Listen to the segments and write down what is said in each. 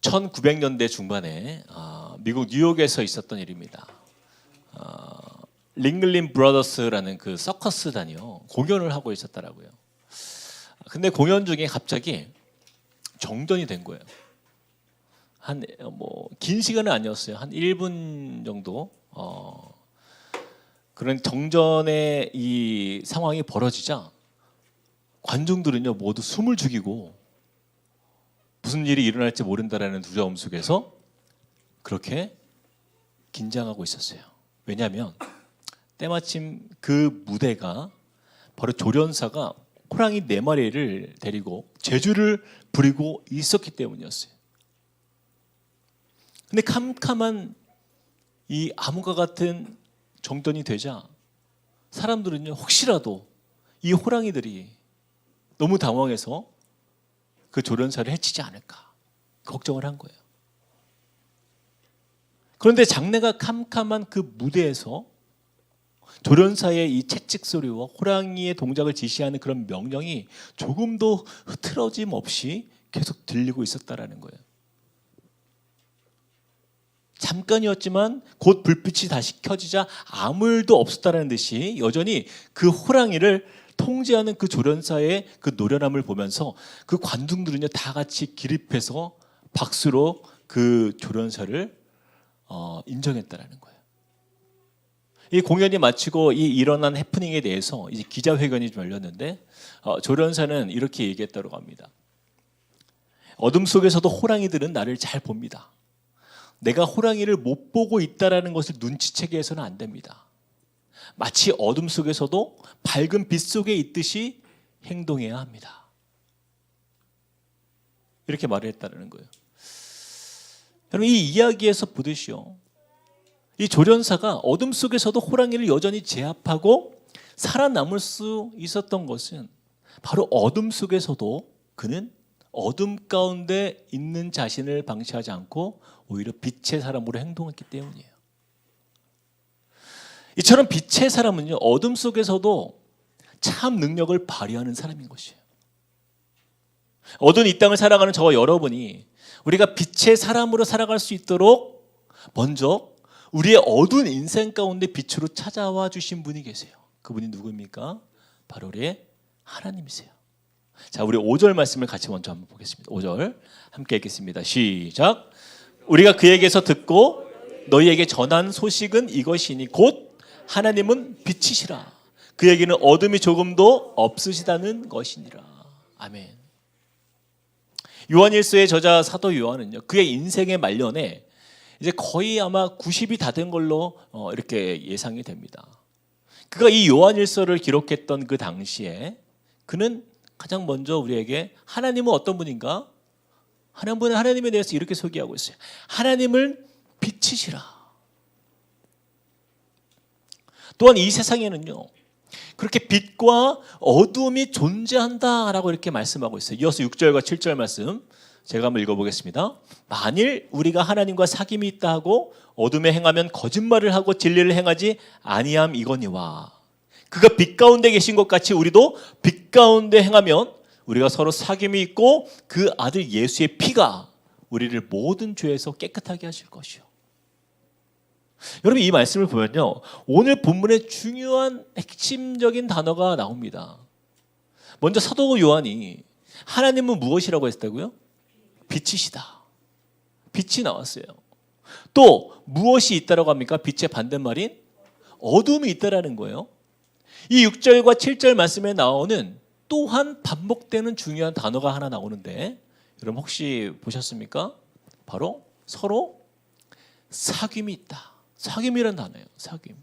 1900년대 중반에 미국 뉴욕에서 있었던 일입니다. 링글린 브라더스라는 그 서커스단이요 공연을 하고 있었더라고요. 근데 공연 중에 갑자기 정전이 된 거예요. 한 긴 시간은 아니었어요. 한 1분 정도 그런 정전의 이 상황이 벌어지자 관중들은요 모두 숨을 죽이고 무슨 일이 일어날지 모른다라는 두려움 속에서 그렇게 긴장하고 있었어요. 왜냐하면 때마침 그 무대가 바로 조련사가 호랑이 4마리를 데리고 제주를 부리고 있었기 때문이었어요. 근데 캄캄한 이 암흑과 같은 정전이 되자 사람들은요 혹시라도 이 호랑이들이 너무 당황해서 그 조련사를 해치지 않을까 걱정을 한 거예요. 그런데 장내가 캄캄한 그 무대에서 조련사의 이 채찍 소리와 호랑이의 동작을 지시하는 그런 명령이 조금도 흐트러짐 없이 계속 들리고 있었다라는 거예요. 잠깐이었지만 곧 불빛이 다시 켜지자 아무 일도 없었다는 듯이 여전히 그 호랑이를 통제하는 그 조련사의 그 노련함을 보면서 그 관중들은요 다 같이 기립해서 박수로 그 조련사를 인정했다라는 거예요. 이 공연이 마치고 이 일어난 해프닝에 대해서 이제 기자회견이 좀 열렸는데 조련사는 이렇게 얘기했다고 합니다. 어둠 속에서도 호랑이들은 나를 잘 봅니다. 내가 호랑이를 못 보고 있다라는 것을 눈치채게 해서는 안 됩니다. 마치 어둠 속에서도 밝은 빛 속에 있듯이 행동해야 합니다. 이렇게 말을 했다는 거예요. 여러분 이 이야기에서 보듯이요. 이 조련사가 어둠 속에서도 호랑이를 여전히 제압하고 살아남을 수 있었던 것은 바로 어둠 속에서도 그는 어둠 가운데 있는 자신을 방치하지 않고 오히려 빛의 사람으로 행동했기 때문이에요. 이처럼 빛의 사람은요 어둠 속에서도 참 능력을 발휘하는 사람인 것이에요. 어두운 이 땅을 살아가는 저와 여러분이 우리가 빛의 사람으로 살아갈 수 있도록 먼저 우리의 어두운 인생 가운데 빛으로 찾아와 주신 분이 계세요. 그분이 누구입니까? 바로 우리의 하나님이세요. 자, 우리 5절 말씀을 같이 먼저 한번 보겠습니다. 5절 함께 읽겠습니다. 시작. 우리가 그에게서 듣고 너희에게 전한 소식은 이것이니 곧 하나님은 빛이시라. 그에게는 어둠이 조금도 없으시다는 것이니라. 아멘. 요한일서의 저자 사도 요한은요 그의 인생의 말년에 이제 거의 아마 90이 다 된 걸로 이렇게 예상이 됩니다. 그가 이 요한일서를 기록했던 그 당시에 그는 가장 먼저 우리에게 하나님은 어떤 분인가? 하나님에 대해서 이렇게 소개하고 있어요. 하나님을 빛이시라. 또한 이 세상에는요 그렇게 빛과 어두움이 존재한다라고 이렇게 말씀하고 있어요. 이어서 6절과 7절 말씀 제가 한번 읽어보겠습니다. 만일 우리가 하나님과 사귐이 있다 하고 어둠에 행하면 거짓말을 하고 진리를 행하지 아니함 이거니와 그가 빛 가운데 계신 것 같이 우리도 빛 가운데 행하면 우리가 서로 사귐이 있고 그 아들 예수의 피가 우리를 모든 죄에서 깨끗하게 하실 것이요. 여러분 이 말씀을 보면요 오늘 본문의 중요한 핵심적인 단어가 나옵니다. 먼저 사도 요한이 하나님은 무엇이라고 했다고요? 빛이시다. 빛이 나왔어요. 또 무엇이 있다라고 합니까? 빛의 반대말인 어둠이 있다라는 거예요. 이 6절과 7절 말씀에 나오는 또한 반복되는 중요한 단어가 하나 나오는데 여러분 혹시 보셨습니까? 바로 서로 사귐이 있다. 사귐이라는 단어예요. 사귐.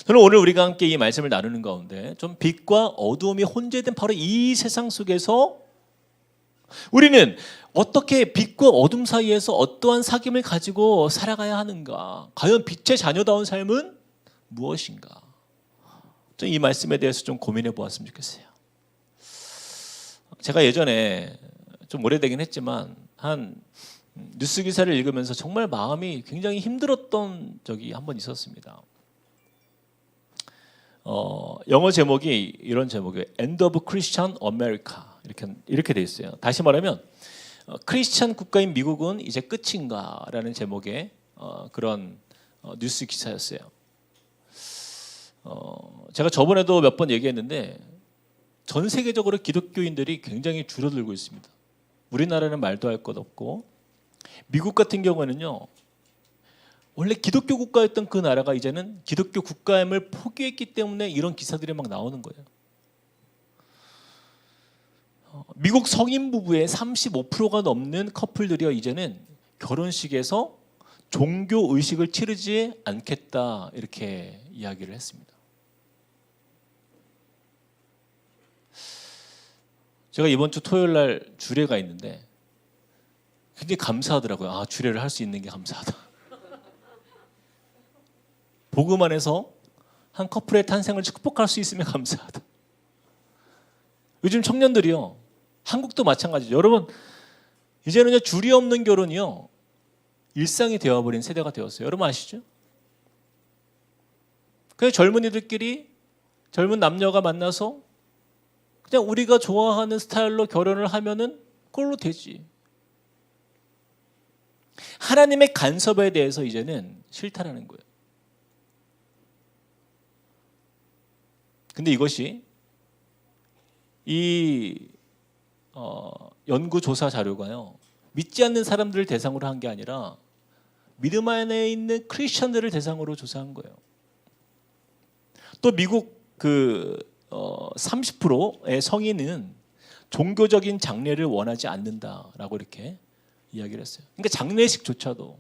저는 오늘 우리가 함께 이 말씀을 나누는 가운데 좀 빛과 어두움이 혼재된 바로 이 세상 속에서 우리는 어떻게 빛과 어둠 사이에서 어떠한 사귐을 가지고 살아가야 하는가? 과연 빛의 자녀다운 삶은 무엇인가? 이 말씀에 대해서 좀 고민해 보았으면 좋겠어요. 제가 예전에 좀 오래되긴 했지만 한 뉴스 기사를 읽으면서 정말 마음이 굉장히 힘들었던 적이 한 번 있었습니다. 영어 제목이 이런 제목이에요. End of Christian America 이렇게 돼 있어요. 다시 말하면 크리스찬 국가인 미국은 이제 끝인가라는 제목의 그런 뉴스 기사였어요. 제가 저번에도 몇 번 얘기했는데 전 세계적으로 기독교인들이 굉장히 줄어들고 있습니다. 우리나라는 말도 할 것 없고 미국 같은 경우에는요. 원래 기독교 국가였던 그 나라가 이제는 기독교 국가임을 포기했기 때문에 이런 기사들이 막 나오는 거예요. 미국 성인 부부의 35%가 넘는 커플들이요 이제는 결혼식에서 종교 의식을 치르지 않겠다 이렇게 이야기를 했습니다. 제가 이번 주 토요일 날 주례가 있는데 굉장히 감사하더라고요. 아, 주례를 할 수 있는 게 감사하다. 복음 안에서 한 커플의 탄생을 축복할 수 있으면 감사하다. 요즘 청년들이요. 한국도 마찬가지죠. 여러분 이제는요 줄이 없는 결혼이요 일상이 되어버린 세대가 되었어요. 여러분 아시죠? 그냥 젊은이들끼리 젊은 남녀가 만나서 그냥 우리가 좋아하는 스타일로 결혼을 하면은 그걸로 되지. 하나님의 간섭에 대해서 이제는 싫다라는 거예요. 근데 이것이 이 연구조사 자료가요. 믿지 않는 사람들을 대상으로 한 게 아니라 믿음 안에 있는 크리스천들을 대상으로 조사한 거예요. 또 미국 30%의 성인은 종교적인 장례를 원하지 않는다라고 이렇게 이야기를 했어요. 그러니까 장례식조차도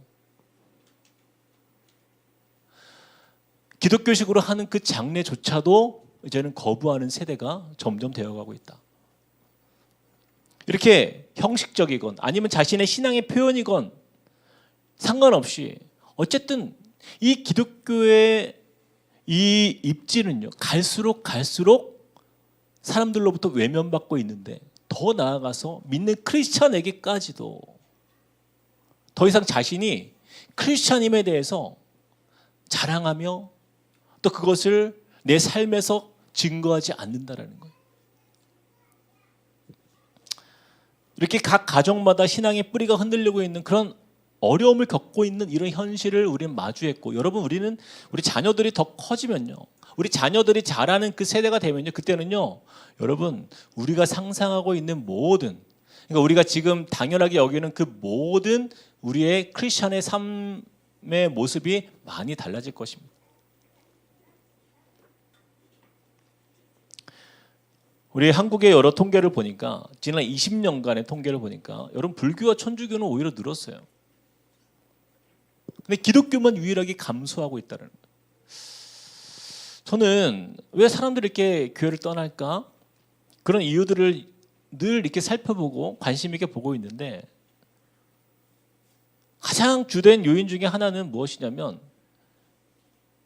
기독교식으로 하는 그 장례조차도 이제는 거부하는 세대가 점점 되어가고 있다. 이렇게 형식적이건 아니면 자신의 신앙의 표현이건 상관없이 어쨌든 이 기독교의 이 입지는요 갈수록 사람들로부터 외면받고 있는데 더 나아가서 믿는 크리스찬에게까지도 더 이상 자신이 크리스찬임에 대해서 자랑하며 또 그것을 내 삶에서 증거하지 않는다라는 거예요. 이렇게 각 가정마다 신앙의 뿌리가 흔들리고 있는 그런 어려움을 겪고 있는 이런 현실을 우리는 마주했고 여러분 우리 자녀들이 더 커지면요. 우리 자녀들이 자라는 그 세대가 되면요. 그때는요. 여러분 우리가 상상하고 있는 모든 그러니까 우리가 지금 당연하게 여기는 그 모든 우리의 크리스천의 삶의 모습이 많이 달라질 것입니다. 우리 한국의 여러 통계를 보니까 지난 20년간의 통계를 보니까 여러분 불교와 천주교는 오히려 늘었어요. 근데 기독교만 유일하게 감소하고 있다는 거예요. 저는 왜 사람들이 이렇게 교회를 떠날까? 그런 이유들을 늘 이렇게 살펴보고 관심 있게 보고 있는데 가장 주된 요인 중에 하나는 무엇이냐면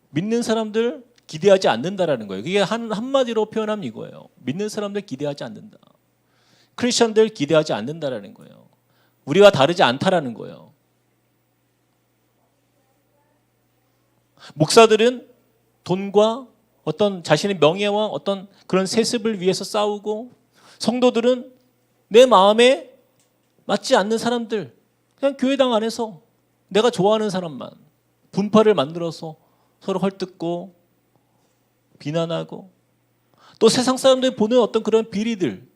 믿는 사람들 기대하지 않는다라는 거예요. 그게 한마디로 표현하면 이거예요. 믿는 사람들 기대하지 않는다. 크리스천들 기대하지 않는다라는 거예요. 우리와 다르지 않다라는 거예요. 목사들은 돈과 어떤 자신의 명예와 어떤 그런 세습을 위해서 싸우고 성도들은 내 마음에 맞지 않는 사람들 그냥 교회당 안에서 내가 좋아하는 사람만 분파를 만들어서 서로 헐뜯고 비난하고 또 세상 사람들이 보는 어떤 그런 비리들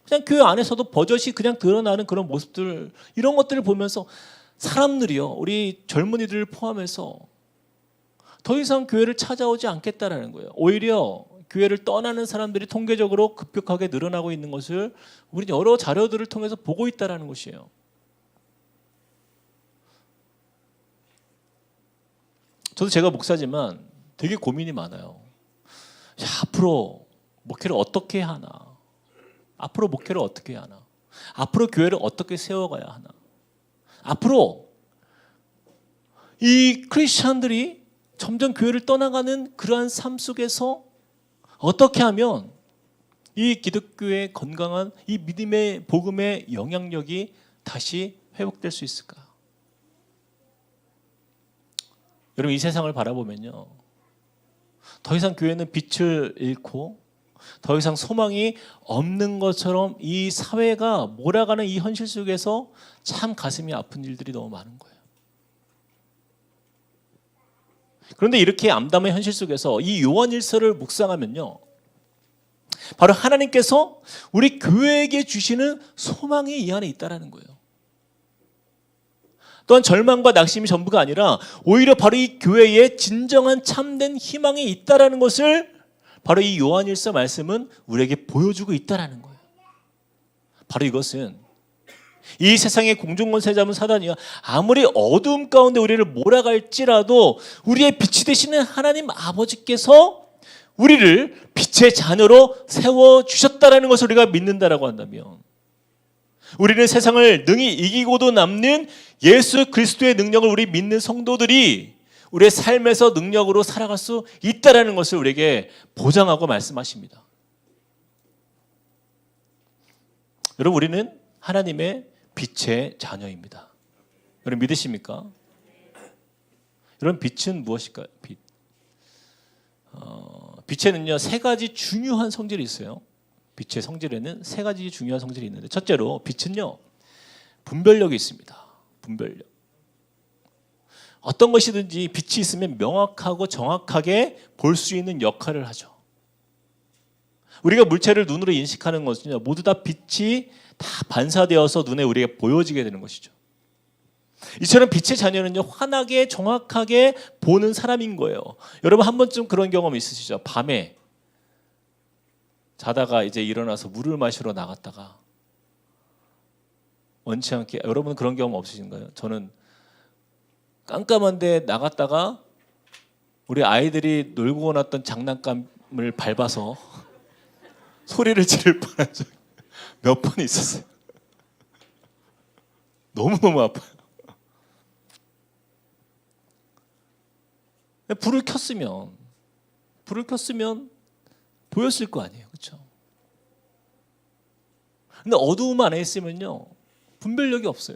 그냥 교회 안에서도 버젓이 그냥 드러나는 그런 모습들 이런 것들을 보면서 사람들이요 우리 젊은이들을 포함해서 더 이상 교회를 찾아오지 않겠다라는 거예요. 오히려 교회를 떠나는 사람들이 통계적으로 급격하게 늘어나고 있는 것을 우리는 여러 자료들을 통해서 보고 있다라는 것이에요. 저도 제가 목사지만 되게 고민이 많아요. 야, 앞으로 목회를 어떻게 하나? 앞으로 목회를 어떻게 해야 하나? 앞으로 교회를 어떻게 세워가야 하나? 앞으로 이 크리스천들이 점점 교회를 떠나가는 그러한 삶 속에서 어떻게 하면 이 기독교의 건강한 이 믿음의 복음의 영향력이 다시 회복될 수 있을까? 여러분 이 세상을 바라보면요. 더 이상 교회는 빛을 잃고 더 이상 소망이 없는 것처럼 이 사회가 몰아가는 이 현실 속에서 참 가슴이 아픈 일들이 너무 많은 거예요. 그런데 이렇게 암담한 현실 속에서 이 요한일서를 묵상하면요, 바로 하나님께서 우리 교회에게 주시는 소망이 이 안에 있다라는 거예요. 또한 절망과 낙심이 전부가 아니라 오히려 바로 이 교회에 진정한 참된 희망이 있다라는 것을 바로 이 요한일서 말씀은 우리에게 보여주고 있다라는 거예요. 바로 이것은 이 세상의 공중권세 잡은 사단이 아무리 어두움 가운데 우리를 몰아갈지라도 우리의 빛이 되시는 하나님 아버지께서 우리를 빛의 자녀로 세워주셨다라는 것을 우리가 믿는다라고 한다면, 우리는 세상을 능히 이기고도 남는 예수 그리스도의 능력을 우리 믿는 성도들이 우리의 삶에서 능력으로 살아갈 수 있다라는 것을 우리에게 보장하고 말씀하십니다. 여러분, 우리는 하나님의 빛의 자녀입니다. 여러분 믿으십니까? 여러분, 빛은 무엇일까요? 빛. 빛에는요, 세 가지 중요한 성질이 있어요. 빛의 성질에는 세 가지 중요한 성질이 있는데, 첫째로 빛은요, 분별력이 있습니다. 분별력. 어떤 것이든지 빛이 있으면 명확하고 정확하게 볼 수 있는 역할을 하죠. 우리가 물체를 눈으로 인식하는 것은요, 모두 다 빛이 다 반사되어서 눈에 우리에게 보여지게 되는 것이죠. 이처럼 빛의 자녀는요, 환하게 정확하게 보는 사람인 거예요. 여러분 한 번쯤 그런 경험 있으시죠? 밤에 자다가 이제 일어나서 물을 마시러 나갔다가 원치 않게, 여러분 그런 경험 없으신가요? 저는 깜깜한데 나갔다가 우리 아이들이 놀고 났던 장난감을 밟아서 소리를 지를 뻔한 적이 몇 번 있었어요. 너무너무 아파요. 불을 켰으면 보였을 거 아니에요, 그렇죠? 근데 어두움 안에 있으면요, 분별력이 없어요.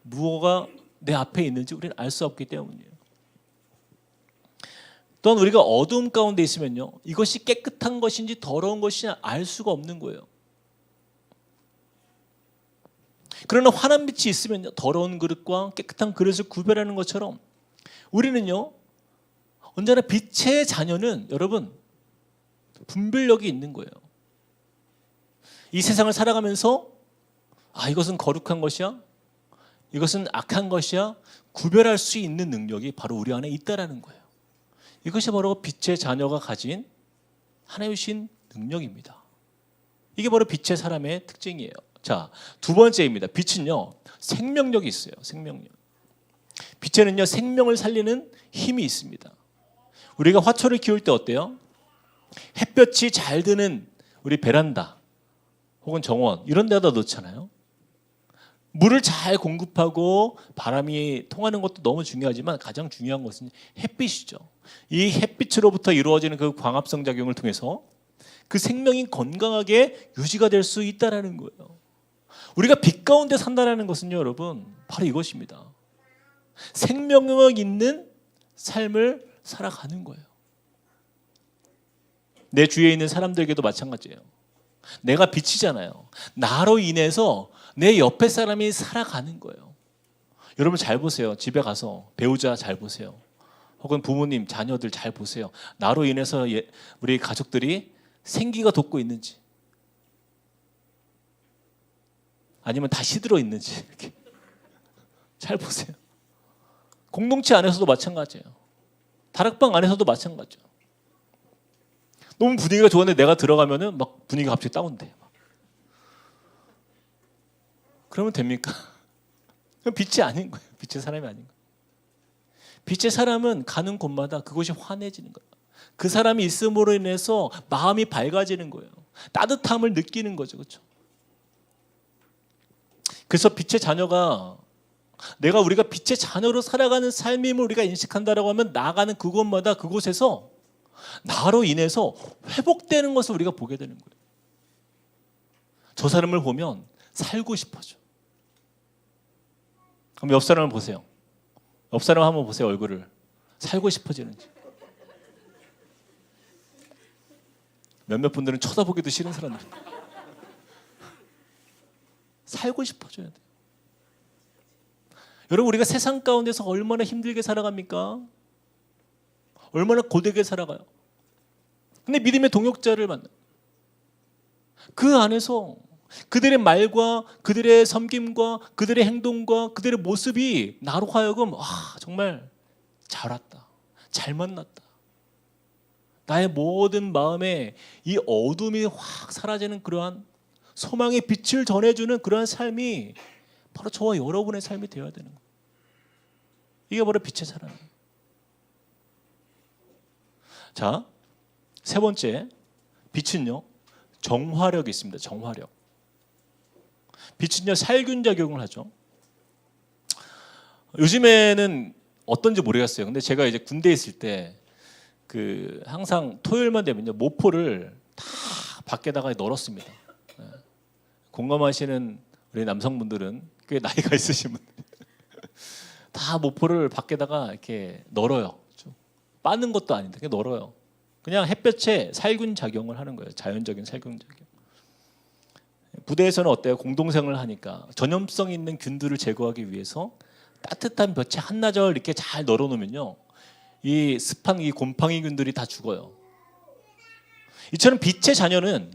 무엇가 내 앞에 있는지 우리는 알 수 없기 때문이에요. 또한 우리가 어두움 가운데 있으면요, 이것이 깨끗한 것인지 더러운 것인지 알 수가 없는 거예요. 그러나 환한 빛이 있으면요, 더러운 그릇과 깨끗한 그릇을 구별하는 것처럼 우리는요, 언제나 빛의 자녀는 여러분 분별력이 있는 거예요. 이 세상을 살아가면서 이것은 거룩한 것이야, 이것은 악한 것이야 구별할 수 있는 능력이 바로 우리 안에 있다라는 거예요. 이것이 바로 빛의 자녀가 가진 하나님의 주신 능력입니다. 이게 바로 빛의 사람의 특징이에요. 자, 두 번째입니다. 빛은요, 생명력이 있어요. 생명력. 빛에는요, 생명을 살리는 힘이 있습니다. 우리가 화초를 키울 때 어때요? 햇볕이 잘 드는 우리 베란다 혹은 정원 이런 데다 넣잖아요. 물을 잘 공급하고 바람이 통하는 것도 너무 중요하지만 가장 중요한 것은 햇빛이죠. 이 햇빛으로부터 이루어지는 그 광합성 작용을 통해서 그 생명이 건강하게 유지가 될 수 있다는 거예요. 우리가 빛 가운데 산다는 것은요, 여러분 바로 이것입니다. 생명력 있는 삶을 살아가는 거예요. 내 주위에 있는 사람들에게도 마찬가지예요. 내가 빛이잖아요. 나로 인해서 내 옆에 사람이 살아가는 거예요. 여러분 잘 보세요. 집에 가서 배우자 잘 보세요. 혹은 부모님, 자녀들 잘 보세요. 나로 인해서 우리 가족들이 생기가 돋고 있는지 아니면 다 시들어 있는지 이렇게 잘 보세요. 공동체 안에서도 마찬가지예요. 다락방 안에서도 마찬가지예요. 너무 분위기가 좋은데 내가 들어가면은 막 분위기가 갑자기 다운돼. 그러면 됩니까? 그럼 빛이 아닌 거예요. 빛의 사람이 아닌 거예요. 빛의 사람은 가는 곳마다 그곳이 환해지는 거예요. 그 사람이 있음으로 인해서 마음이 밝아지는 거예요. 따뜻함을 느끼는 거죠, 그렇죠? 그래서 빛의 자녀가 우리가 빛의 자녀로 살아가는 삶임을 우리가 인식한다라고 하면 나아가는 그곳마다 그곳에서 나로 인해서 회복되는 것을 우리가 보게 되는 거예요. 저 사람을 보면 살고 싶어져. 그럼 옆 사람을 보세요. 옆 사람 한번 보세요, 얼굴을. 살고 싶어지는지. 몇몇 분들은 쳐다보기도 싫은 사람들. 살고 싶어져야 돼요. 여러분, 우리가 세상 가운데서 얼마나 힘들게 살아갑니까? 얼마나 고되게 살아가요. 근데 믿음의 동역자를 만나. 그 안에서 그들의 말과 그들의 섬김과 그들의 행동과 그들의 모습이 나로 하여금 정말 잘 왔다, 잘 만났다. 나의 모든 마음에 이 어둠이 확 사라지는 그러한 소망의 빛을 전해주는 그러한 삶이 바로 저와 여러분의 삶이 되어야 되는 거예요. 이게 바로 빛의 사랑이에요. 자, 세 번째, 빛은요, 정화력이 있습니다. 정화력. 빛은요, 살균 작용을 하죠. 요즘에는 어떤지 모르겠어요. 근데 제가 이제 군대에 있을 때 항상 토요일만 되면요, 모포를 다 밖에다가 널었습니다. 공감하시는 우리 남성분들은 꽤 나이가 있으신 분들 다 모포를 밖에다가 이렇게 널어요. 빠는 것도 아닌데 그냥 널어요. 그냥 햇볕에 살균 작용을 하는 거예요. 자연적인 살균 작용. 부대에서는 어때요? 공동생활을 하니까 전염성 있는 균들을 제거하기 위해서 따뜻한 볕에 한나절 이렇게 잘 널어놓으면요, 이 습한 이 곰팡이균들이 다 죽어요. 이처럼 빛의 자녀는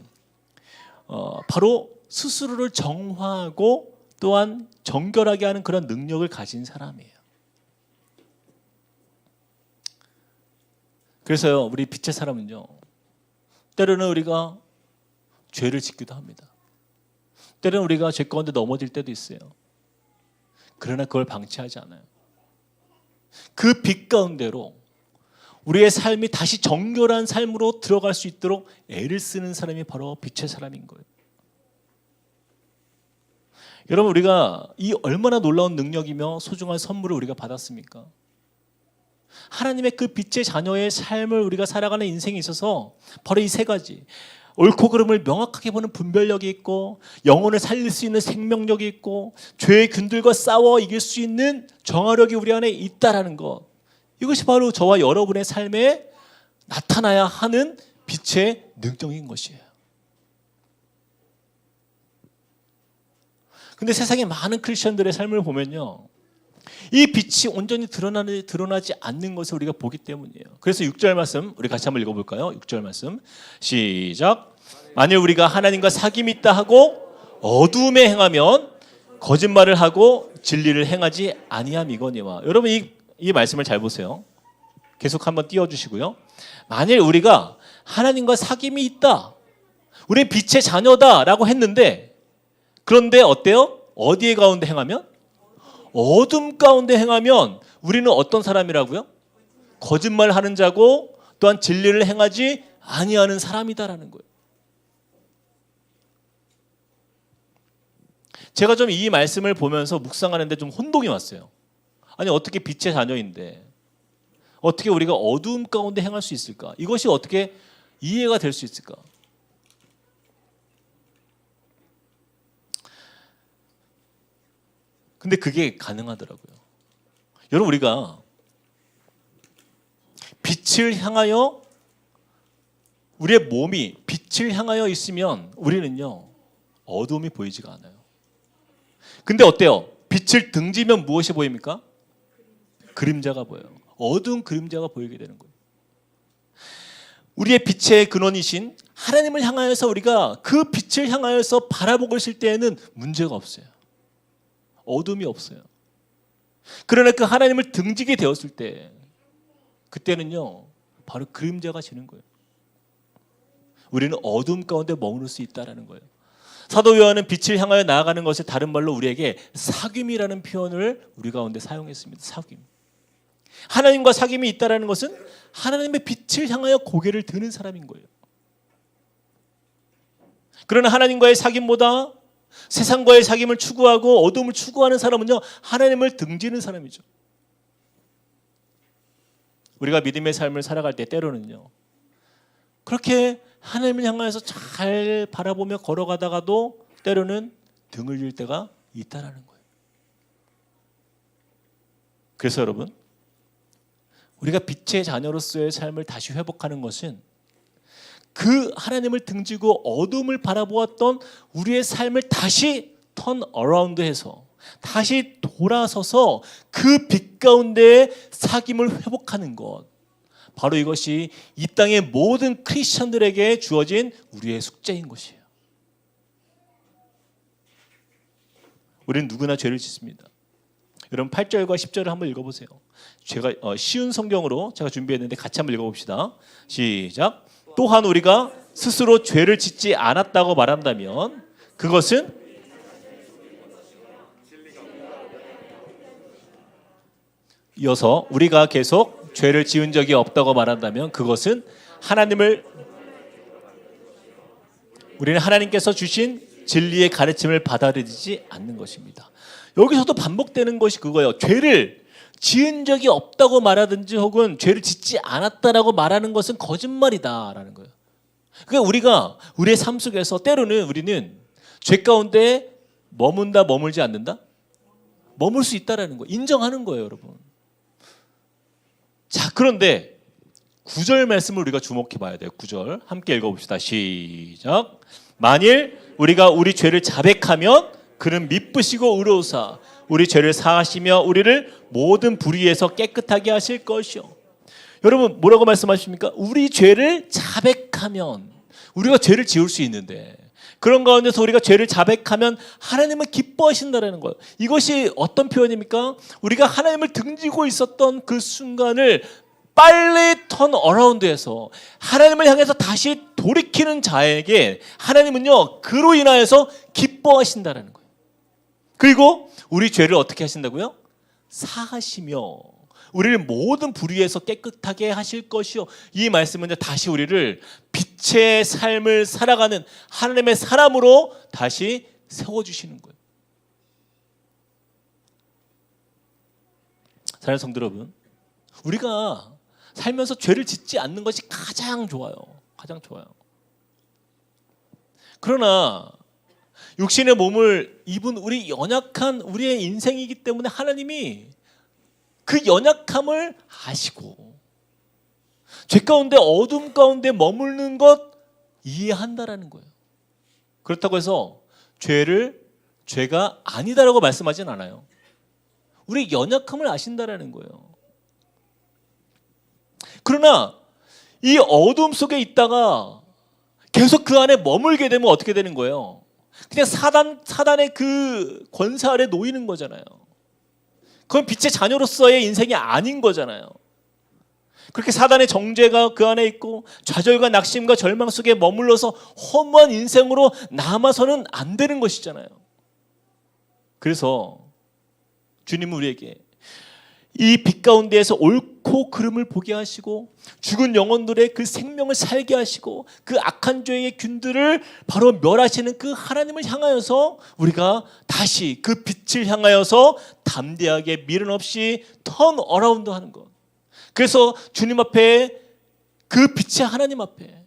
바로 스스로를 정화하고 또한 정결하게 하는 그런 능력을 가진 사람이에요. 그래서요, 우리 빛의 사람은요, 때로는 우리가 죄를 짓기도 합니다. 때로는 우리가 죄 가운데 넘어질 때도 있어요. 그러나 그걸 방치하지 않아요. 그 빛 가운데로 우리의 삶이 다시 정결한 삶으로 들어갈 수 있도록 애를 쓰는 사람이 바로 빛의 사람인 거예요. 여러분, 우리가 이 얼마나 놀라운 능력이며 소중한 선물을 우리가 받았습니까? 하나님의 그 빛의 자녀의 삶을 우리가 살아가는 인생에 있어서 바로 이 세 가지, 옳고 그름을 명확하게 보는 분별력이 있고, 영혼을 살릴 수 있는 생명력이 있고, 죄의 균들과 싸워 이길 수 있는 정화력이 우리 안에 있다라는 것, 이것이 바로 저와 여러분의 삶에 나타나야 하는 빛의 능력인 것이에요. 근데 세상의 많은 크리스천들의 삶을 보면요, 이 빛이 온전히 드러나지 않는 것을 우리가 보기 때문이에요. 그래서 6절 말씀 우리 같이 한번 읽어볼까요? 6절 말씀 시작. 만일 우리가 하나님과 사귐이 있다 하고 어두움에 행하면 거짓말을 하고 진리를 행하지 아니함이거니와. 여러분, 이 말씀을 잘 보세요. 계속 한번 띄워주시고요. 만일 우리가 하나님과 사귐이 있다, 우리 빛의 자녀다라고 했는데, 그런데 어때요? 어디에 가운데 행하면? 어둠 가운데 행하면 우리는 어떤 사람이라고요? 거짓말하는 자고 또한 진리를 행하지 아니하는 사람이다라는 거예요. 제가 좀 이 말씀을 보면서 묵상하는데 좀 혼동이 왔어요. 아니, 어떻게 빛의 자녀인데 어떻게 우리가 어두움 가운데 행할 수 있을까? 이것이 어떻게 이해가 될 수 있을까? 근데 그게 가능하더라고요. 여러분, 우리가 빛을 향하여, 우리의 몸이 빛을 향하여 있으면 우리는요, 어두움이 보이지가 않아요. 근데 어때요? 빛을 등지면 무엇이 보입니까? 그림자가 보여요. 어두운 그림자가 보이게 되는 거예요. 우리의 빛의 근원이신 하나님을 향하여서 우리가 그 빛을 향하여서 바라보고 있을 때에는 문제가 없어요. 어둠이 없어요. 그러나 그 하나님을 등지게 되었을 때, 그때는요, 바로 그림자가 지는 거예요. 우리는 어둠 가운데 머무를 수 있다는 거예요. 사도 요한은 빛을 향하여 나아가는 것을 다른 말로 우리에게 사귐이라는 표현을 우리 가운데 사용했습니다. 사귐. 하나님과 사귐이 있다는 것은 하나님의 빛을 향하여 고개를 드는 사람인 거예요. 그러나 하나님과의 사귐보다 세상과의 사귐을 추구하고 어둠을 추구하는 사람은요, 하나님을 등지는 사람이죠. 우리가 믿음의 삶을 살아갈 때 때로는요, 그렇게 하나님을 향해서 잘 바라보며 걸어가다가도 때로는 등을 질 때가 있다라는 거예요. 그래서 여러분, 우리가 빛의 자녀로서의 삶을 다시 회복하는 것은 그 하나님을 등지고 어둠을 바라보았던 우리의 삶을 다시 턴 어라운드해서 다시 돌아서서 그 빛 가운데의 사귐을 회복하는 것, 바로 이것이 이 땅의 모든 크리스천들에게 주어진 우리의 숙제인 것이에요. 우리는 누구나 죄를 짓습니다. 여러분 8절과 10절을 한번 읽어보세요. 제가 쉬운 성경으로 제가 준비했는데 같이 한번 읽어봅시다. 시작. 또한 우리가 스스로 죄를 짓지 않았다고 말한다면 그것은 이어서 우리가 계속 죄를 지은 적이 없다고 말한다면 그것은 우리는 하나님께서 주신 진리의 가르침을 받아들이지 않는 것입니다. 여기서도 반복되는 것이 그거예요. 죄를 지은 적이 없다고 말하든지 혹은 죄를 짓지 않았다라고 말하는 것은 거짓말이다라는 거예요. 그러니까 우리가 우리의 삶 속에서 때로는 우리는 죄 가운데 머문다 머물지 않는다? 머물 수 있다라는 거예요. 인정하는 거예요, 여러분. 자, 그런데 9절 말씀을 우리가 주목해 봐야 돼요. 9절 함께 읽어봅시다. 시작. 만일 우리가 우리 죄를 자백하면 그는 미쁘시고 의로우사 우리 죄를 사하시며 우리를 모든 불의에서 깨끗하게 하실 것이요. 여러분 뭐라고 말씀하십니까? 우리 죄를 자백하면, 우리가 죄를 지을 수 있는데 그런 가운데서 우리가 죄를 자백하면 하나님은 기뻐하신다는 거예요. 이것이 어떤 표현입니까? 우리가 하나님을 등지고 있었던 그 순간을 빨리 턴 어라운드해서 하나님을 향해서 다시 돌이키는 자에게 하나님은요 그로 인하여서 기뻐하신다는 거예요. 그리고 우리 죄를 어떻게 하신다고요? 사하시며 우리를 모든 불의에서 깨끗하게 하실 것이요. 이 말씀은 다시 우리를 빛의 삶을 살아가는 하나님의 사람으로 다시 세워주시는 거예요. 사랑하는 성도 여러분, 우리가 살면서 죄를 짓지 않는 것이 가장 좋아요. 가장 좋아요. 그러나 육신의 몸을 입은 우리 연약한 우리의 인생이기 때문에 하나님이 그 연약함을 아시고 죄 가운데 어둠 가운데 머무르는 것 이해한다라는 거예요. 그렇다고 해서 죄가 아니다라고 말씀하진 않아요. 우리 연약함을 아신다라는 거예요. 그러나 이 어둠 속에 있다가 계속 그 안에 머물게 되면 어떻게 되는 거예요? 그냥 사단의 그 권세 아래 놓이는 거잖아요. 그건 빛의 자녀로서의 인생이 아닌 거잖아요. 그렇게 사단의 정죄가 그 안에 있고 좌절과 낙심과 절망 속에 머물러서 허무한 인생으로 남아서는 안 되는 것이잖아요. 그래서 주님은 우리에게 이 빛 가운데에서 옳고 그름을 보게 하시고 죽은 영혼들의 그 생명을 살게 하시고 그 악한 죄의 균들을 바로 멸하시는 그 하나님을 향하여서 우리가 다시 그 빛을 향하여서 담대하게 미련 없이 턴 어라운드 하는 것. 그래서 주님 앞에 그 빛의 하나님 앞에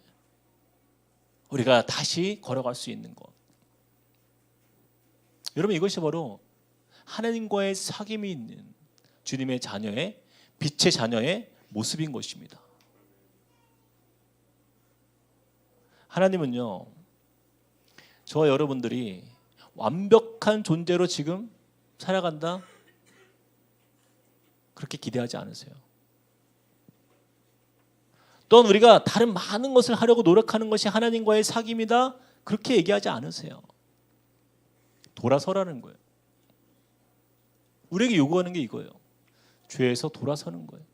우리가 다시 걸어갈 수 있는 것. 여러분 이것이 바로 하나님과의 사귐이 있는 주님의 자녀의 빛의 자녀의 모습인 것입니다. 하나님은요 저와 여러분들이 완벽한 존재로 지금 살아간다 그렇게 기대하지 않으세요. 또한 우리가 다른 많은 것을 하려고 노력하는 것이 하나님과의 사귐이다 그렇게 얘기하지 않으세요. 돌아서라는 거예요. 우리에게 요구하는 게 이거예요. 죄에서 돌아서는 거예요.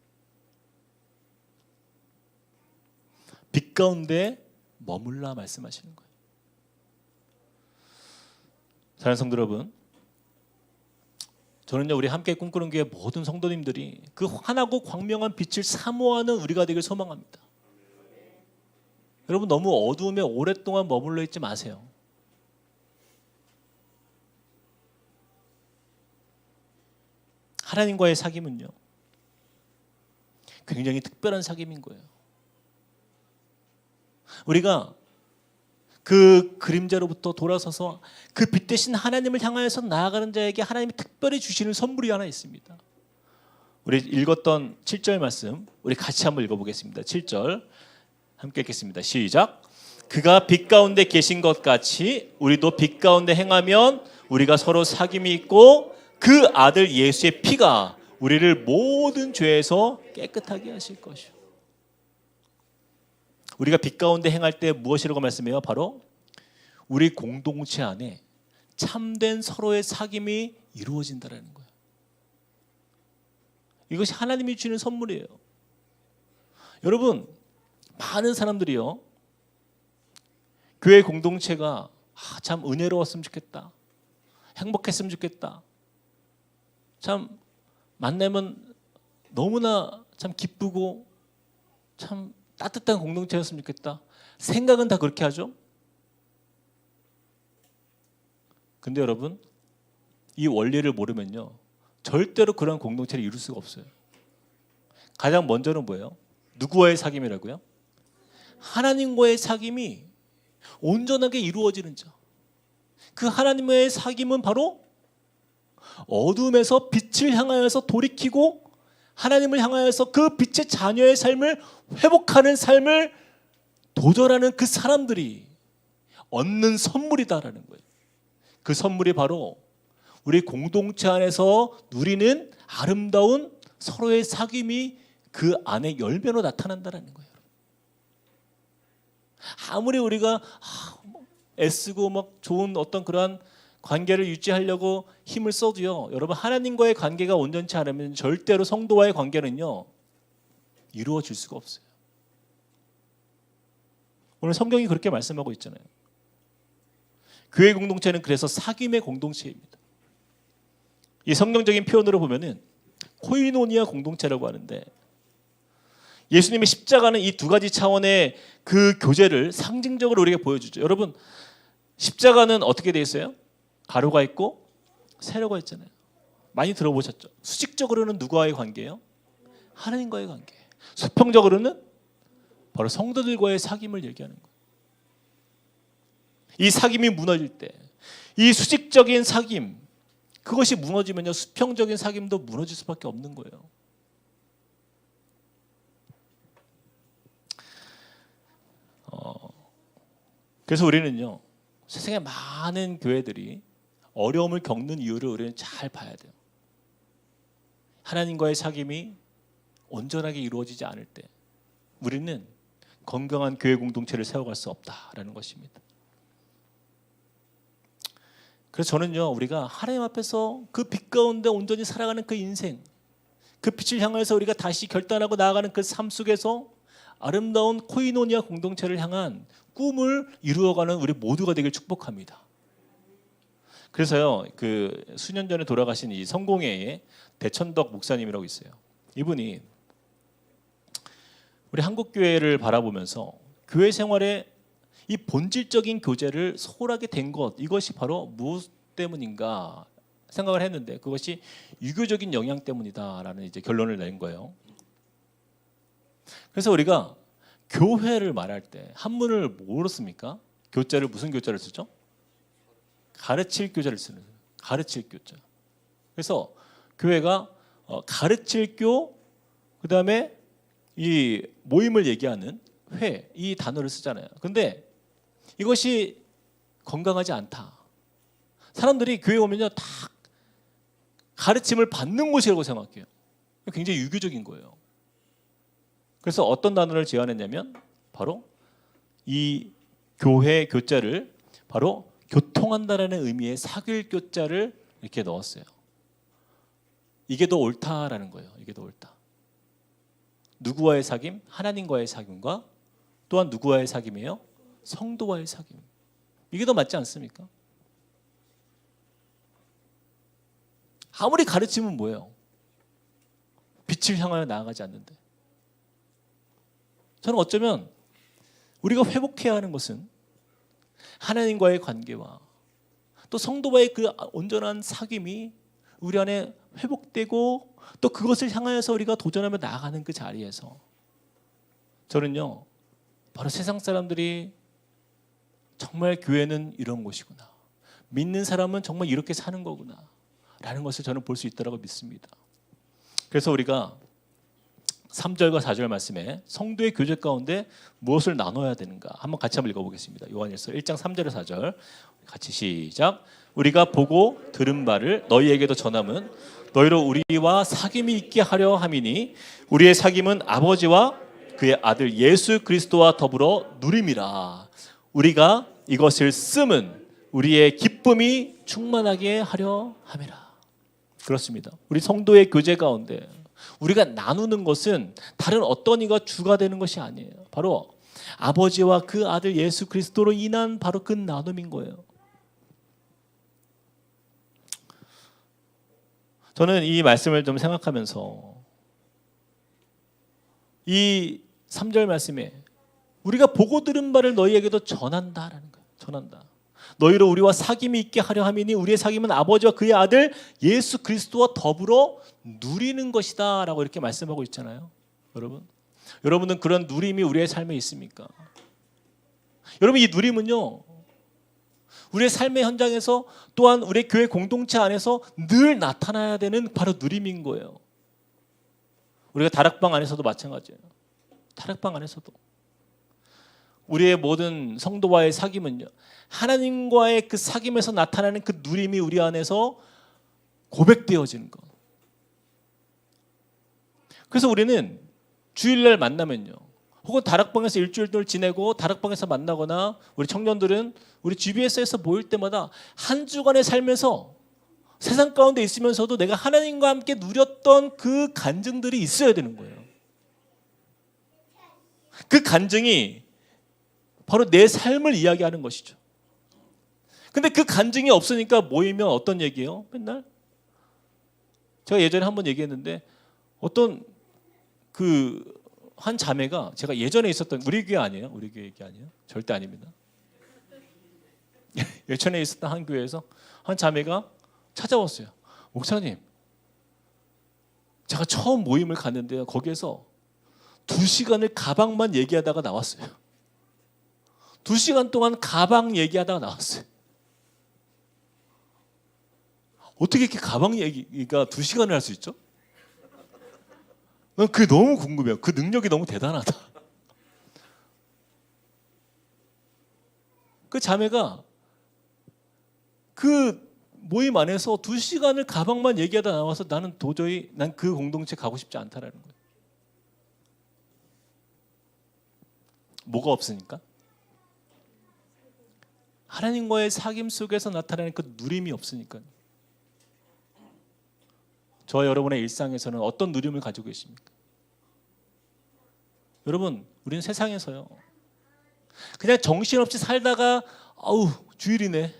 빛 가운데 머물라 말씀하시는 거예요. 사랑하는 성도 여러분, 저는요 우리 함께 꿈꾸는 교회 모든 성도님들이 그 환하고 광명한 빛을 사모하는 우리가 되길 소망합니다. 여러분 너무 어두움에 오랫동안 머물러 있지 마세요. 하나님과의 사귐은요 굉장히 특별한 사귐인 거예요. 우리가 그 그림자로부터 돌아서서 그 빛 대신 하나님을 향하여서 나아가는 자에게 하나님이 특별히 주시는 선물이 하나 있습니다. 우리 읽었던 7절 말씀 우리 같이 한번 읽어보겠습니다. 7절 함께 읽겠습니다. 시작. 그가 빛 가운데 계신 것 같이 우리도 빛 가운데 행하면 우리가 서로 사귐이 있고 그 아들 예수의 피가 우리를 모든 죄에서 깨끗하게 하실 것이요. 우리가 빛 가운데 행할 때 무엇이라고 말씀해요? 바로 우리 공동체 안에 참된 서로의 사귐이 이루어진다는 거예요. 이것이 하나님이 주는 선물이에요. 여러분, 많은 사람들이요, 교회 공동체가 참 은혜로웠으면 좋겠다, 행복했으면 좋겠다, 참 만나면 너무나 참 기쁘고 참 따뜻한 공동체였으면 좋겠다, 생각은 다 그렇게 하죠. 근데 여러분, 이 원리를 모르면요 절대로 그런 공동체를 이룰 수가 없어요. 가장 먼저는 뭐예요? 누구와의 사귐이라고요? 하나님과의 사귐이 온전하게 이루어지는 자. 그 하나님과의 사귐은 바로 어둠에서 빛을 향하여서 돌이키고 하나님을 향하여서 그 빛의 자녀의 삶을 회복하는 삶을 도전하는 그 사람들이 얻는 선물이다라는 거예요. 그 선물이 바로 우리 공동체 안에서 누리는 아름다운 서로의 사귐이 그 안에 열매로 나타난다는 거예요. 아무리 우리가 애쓰고 막 좋은 어떤 그러한 관계를 유지하려고 힘을 써도요, 여러분, 하나님과의 관계가 온전치 않으면 절대로 성도와의 관계는요 이루어질 수가 없어요. 오늘 성경이 그렇게 말씀하고 있잖아요. 교회 공동체는 그래서 사귐의 공동체입니다. 이 성경적인 표현으로 보면은 코이노니아 공동체라고 하는데, 예수님의 십자가는 이 두 가지 차원의 그 교제를 상징적으로 우리에게 보여주죠. 여러분, 십자가는 어떻게 되어 있어요? 가로가 있고 세로가 있잖아요. 많이 들어보셨죠? 수직적으로는 누구와의 관계예요? 하나님과의 관계. 수평적으로는 바로 성도들과의 사귐을 얘기하는 거예요. 이 사귐이 무너질 때, 이 수직적인 사귐, 그것이 무너지면요 수평적인 사귐도 무너질 수밖에 없는 거예요. 그래서 우리는요 세상에 많은 교회들이 어려움을 겪는 이유를 우리는 잘 봐야 돼요. 하나님과의 사귐이 온전하게 이루어지지 않을 때 우리는 건강한 교회 공동체를 세워갈 수 없다라는 것입니다. 그래서 저는요 우리가 하나님 앞에서 그 빛 가운데 온전히 살아가는 그 인생, 그 빛을 향해서 우리가 다시 결단하고 나아가는 그 삶 속에서 아름다운 코이노니아 공동체를 향한 꿈을 이루어가는 우리 모두가 되길 축복합니다. 그래서요 그 수년 전에 돌아가신 이 성공회의 대천덕 목사님이라고 있어요. 이분이 우리 한국 교회를 바라보면서 교회 생활에 이 본질적인 교제를 소홀하게 된 것, 이것이 바로 무엇 때문인가 생각을 했는데 그것이 유교적인 영향 때문이다라는 이제 결론을 낸 거예요. 그래서 우리가 교회를 말할 때 한문을 뭐로 씁니까? 교자를 무슨 교자를 쓰죠? 가르칠 교자를 쓰는 거예요. 가르칠 교자. 그래서 교회가 가르칠 교, 그다음에 이 모임을 얘기하는 회, 이 단어를 쓰잖아요. 근데 이것이 건강하지 않다. 사람들이 교회 오면요 다 가르침을 받는 곳이라고 생각해요. 굉장히 유교적인 거예요. 그래서 어떤 단어를 제안했냐면 바로 이 교회 교자를 바로 교통한다라는 의미의 사귈 교자를 이렇게 넣었어요. 이게 더 옳다라는 거예요. 이게 더 옳다. 누구와의 사귐? 하나님과의 사귐과 또한 누구와의 사귐이에요? 성도와의 사귐. 이게 더 맞지 않습니까? 아무리 가르치면 뭐예요? 빛을 향하여 나아가지 않는데. 저는 어쩌면 우리가 회복해야 하는 것은 하나님과의 관계와 또 성도와의 그 온전한 사귐이 우리 안에 회복되고 또 그것을 향하여서 우리가 도전하며 나아가는 그 자리에서 저는요 바로 세상 사람들이 정말 교회는 이런 곳이구나, 믿는 사람은 정말 이렇게 사는 거구나 라는 것을 저는 볼 수 있다고 믿습니다. 그래서 우리가 3절과 4절 말씀에 성도의 교제 가운데 무엇을 나눠야 되는가? 한번 같이 한번 읽어보겠습니다. 요한일서 1장 3절에 4절 같이 시작. 우리가 보고 들은 바를 너희에게도 전함은 너희로 우리와 사귐이 있게 하려 함이니 우리의 사귐은 아버지와 그의 아들 예수 그리스도와 더불어 누림이라. 우리가 이것을 씀은 우리의 기쁨이 충만하게 하려 함이라. 그렇습니다. 우리 성도의 교제 가운데 우리가 나누는 것은 다른 어떤 이가 주가 되는 것이 아니에요. 바로 아버지와 그 아들 예수 그리스도로 인한 바로 그 나눔인 거예요. 저는 이 말씀을 좀 생각하면서 이 3절 말씀에 우리가 보고 들은 바를 너희에게도 전한다라는 거예요. 전한다. 너희로 우리와 사귐이 있게 하려 함이니 우리의 사귐은 아버지와 그의 아들 예수 그리스도와 더불어 누리는 것이다 라고 이렇게 말씀하고 있잖아요. 여러분은 그런 누림이 우리의 삶에 있습니까? 여러분, 이 누림은요 우리의 삶의 현장에서 또한 우리의 교회 공동체 안에서 늘 나타나야 되는 바로 누림인 거예요. 우리가 다락방 안에서도 마찬가지예요. 다락방 안에서도 우리의 모든 성도와의 사귐은요 하나님과의 그 사귐에서 나타나는 그 누림이 우리 안에서 고백되어지는 것. 그래서 우리는 주일날 만나면요 혹은 다락방에서 일주일을 지내고 다락방에서 만나거나 우리 청년들은 우리 GBS에서 모일 때마다 한 주간의 삶에서 세상 가운데 있으면서도 내가 하나님과 함께 누렸던 그 간증들이 있어야 되는 거예요. 그 간증이 바로 내 삶을 이야기하는 것이죠. 근데 그 간증이 없으니까 모이면 어떤 얘기예요? 맨날 제가 예전에 한번 얘기했는데 어떤 그 한 자매가 제가 예전에 있었던 우리 교회 아니에요? 우리 교회 얘기 아니에요? 절대 아닙니다. 예전에 있었던 한 교회에서 한 자매가 찾아왔어요. 목사님, 제가 처음 모임을 갔는데요. 거기에서 2시간을 가방만 얘기하다가 나왔어요. 2시간 동안 가방 얘기하다가 나왔어요. 어떻게 이렇게 가방 얘기가 2시간을 할 수 있죠? 난 그게 너무 궁금해요. 그 능력이 너무 대단하다. 그 자매가 그 모임 안에서 2시간을 가방만 얘기하다 나와서 나는 도저히 난 그 공동체 가고 싶지 않다라는 거예요. 뭐가 없으니까? 하나님과의 사귐 속에서 나타나는 그 누림이 없으니까요. 저와 여러분의 일상에서는 어떤 누림을 가지고 계십니까? 여러분, 우리는 세상에서요 그냥 정신없이 살다가 아우 주일이네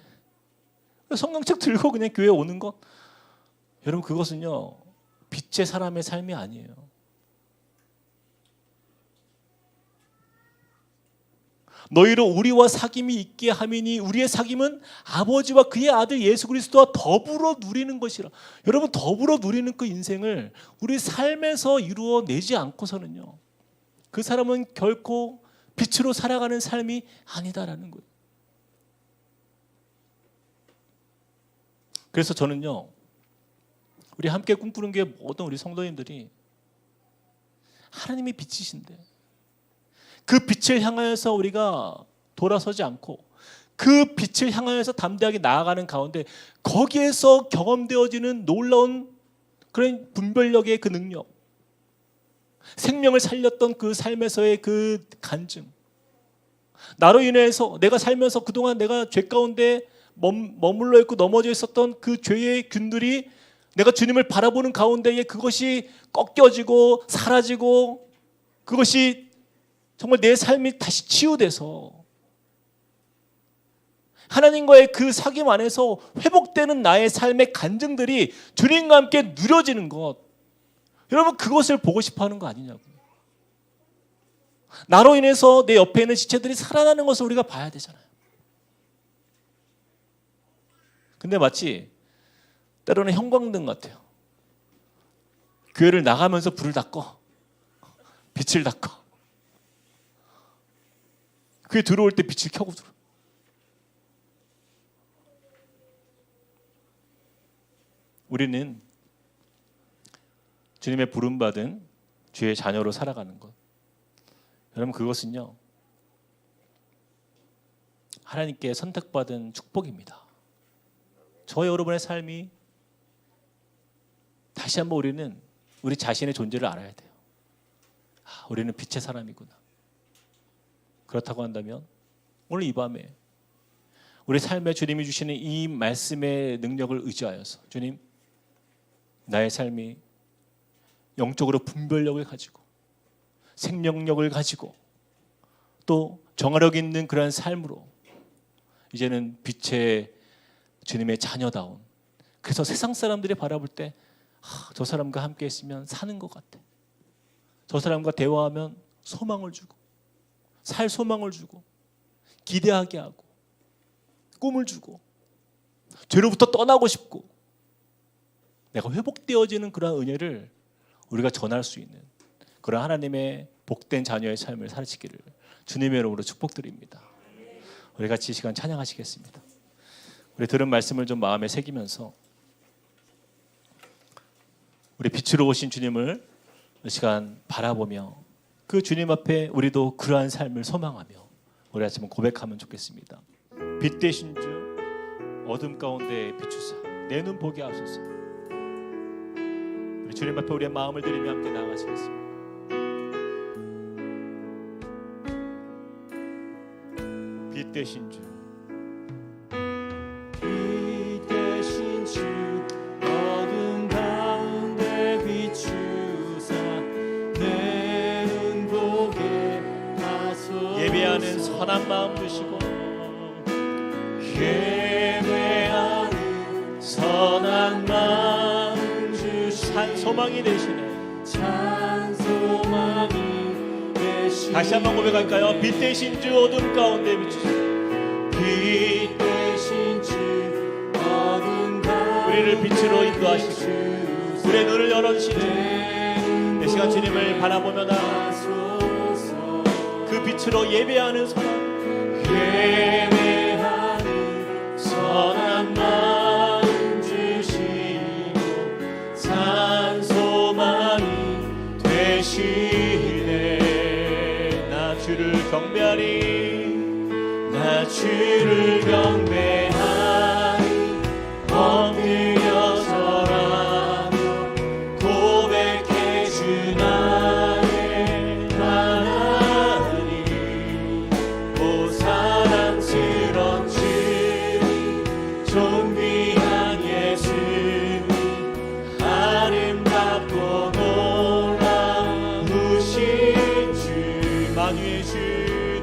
성경책 들고 그냥 교회 오는 것, 여러분 그것은요 빛의 사람의 삶이 아니에요. 너희로 우리와 사귐이 있게 함이니 우리의 사귐은 아버지와 그의 아들 예수 그리스도와 더불어 누리는 것이라. 여러분, 더불어 누리는 그 인생을 우리 삶에서 이루어내지 않고서는요 그 사람은 결코 빛으로 살아가는 삶이 아니다라는 거예요. 그래서 저는요 우리 함께 꿈꾸는 게 모든 우리 성도님들이 하나님이 빛이신데 그 빛을 향하여서 우리가 돌아서지 않고 그 빛을 향하여서 담대하게 나아가는 가운데 거기에서 경험되어지는 놀라운 그런 분별력의 그 능력, 생명을 살렸던 그 삶에서의 그 간증, 나로 인해서 내가 살면서 그동안 내가 죄 가운데 머물러 있고 넘어져 있었던 그 죄의 균들이 내가 주님을 바라보는 가운데에 그것이 꺾여지고 사라지고 그것이 정말 내 삶이 다시 치유돼서 하나님과의 그 사귐 안에서 회복되는 나의 삶의 간증들이 주님과 함께 누려지는 것, 여러분 그것을 보고 싶어 하는 거 아니냐고요. 나로 인해서 내 옆에 있는 지체들이 살아나는 것을 우리가 봐야 되잖아요. 근데 마치 때로는 형광등 같아요. 교회를 나가면서 불을 다 꺼, 빛을 다 꺼. 교회 들어올 때 빛을 켜고 들어. 우리는 주님의 부름받은 주의 자녀로 살아가는 것. 여러분, 그것은요, 하나님께 선택받은 축복입니다. 저 여러분의 삶이 다시 한번 우리는 우리 자신의 존재를 알아야 돼요. 우리는 빛의 사람이구나. 그렇다고 한다면 오늘 이 밤에 우리 삶에 주님이 주시는 이 말씀의 능력을 의지하여서, 주님, 나의 삶이 영적으로 분별력을 가지고 생명력을 가지고 또 정화력 있는 그러한 삶으로 이제는 빛의 주님의 자녀다운, 그래서 세상 사람들이 바라볼 때 저 사람과 함께 있으면 사는 것 같아, 저 사람과 대화하면 소망을 주고 살 소망을 주고 기대하게 하고 꿈을 주고 죄로부터 떠나고 싶고 내가 회복되어지는 그러한 은혜를 우리가 전할 수 있는 그런 하나님의 복된 자녀의 삶을 살아지기를 주님의 이름으로 축복드립니다. 우리 같이 이 시간 찬양하시겠습니다. 우리 들은 말씀을 좀 마음에 새기면서 우리 빛으로 오신 주님을 이 시간 바라보며 그 주님 앞에 우리도 그러한 삶을 소망하며 우리 아침은 고백하면 좋겠습니다. 빛 되신 주 어둠 가운데 비추사 내 눈 보게 하소서. 우리 주님 앞에 우리의 마음을 드리며 함께 나아가시겠습니다. 빛 되신 주, 빛 되신 주 어둠 가운데 비추사 내 눈 보게 하소서. 예배하는 선한 마음 주시고 예배하는 선한 마음 주시고 산 소망이 되시네. 찬 소망이 되시네. 다시 한번 고백할까요? 빛 되신 주 어둠 가운데 비추사. 빛 되신 주 어둠 가운데 우리를 빛으로 인도하시고 우리의 눈을 열어주시네. 이 시간 주님을 바라보며 나아가소서. 그 빛으로 예배하는 선한 예배하는 선한 마음 주시고 산 소망이 되시네. 나 주를 경배하리, 나 주를 경배하니 엎드려 절하며 고백해 주 나의 하나님. 오 사랑스런 주님 존귀한 예수님 아름답고 놀라우신 주 만유의 주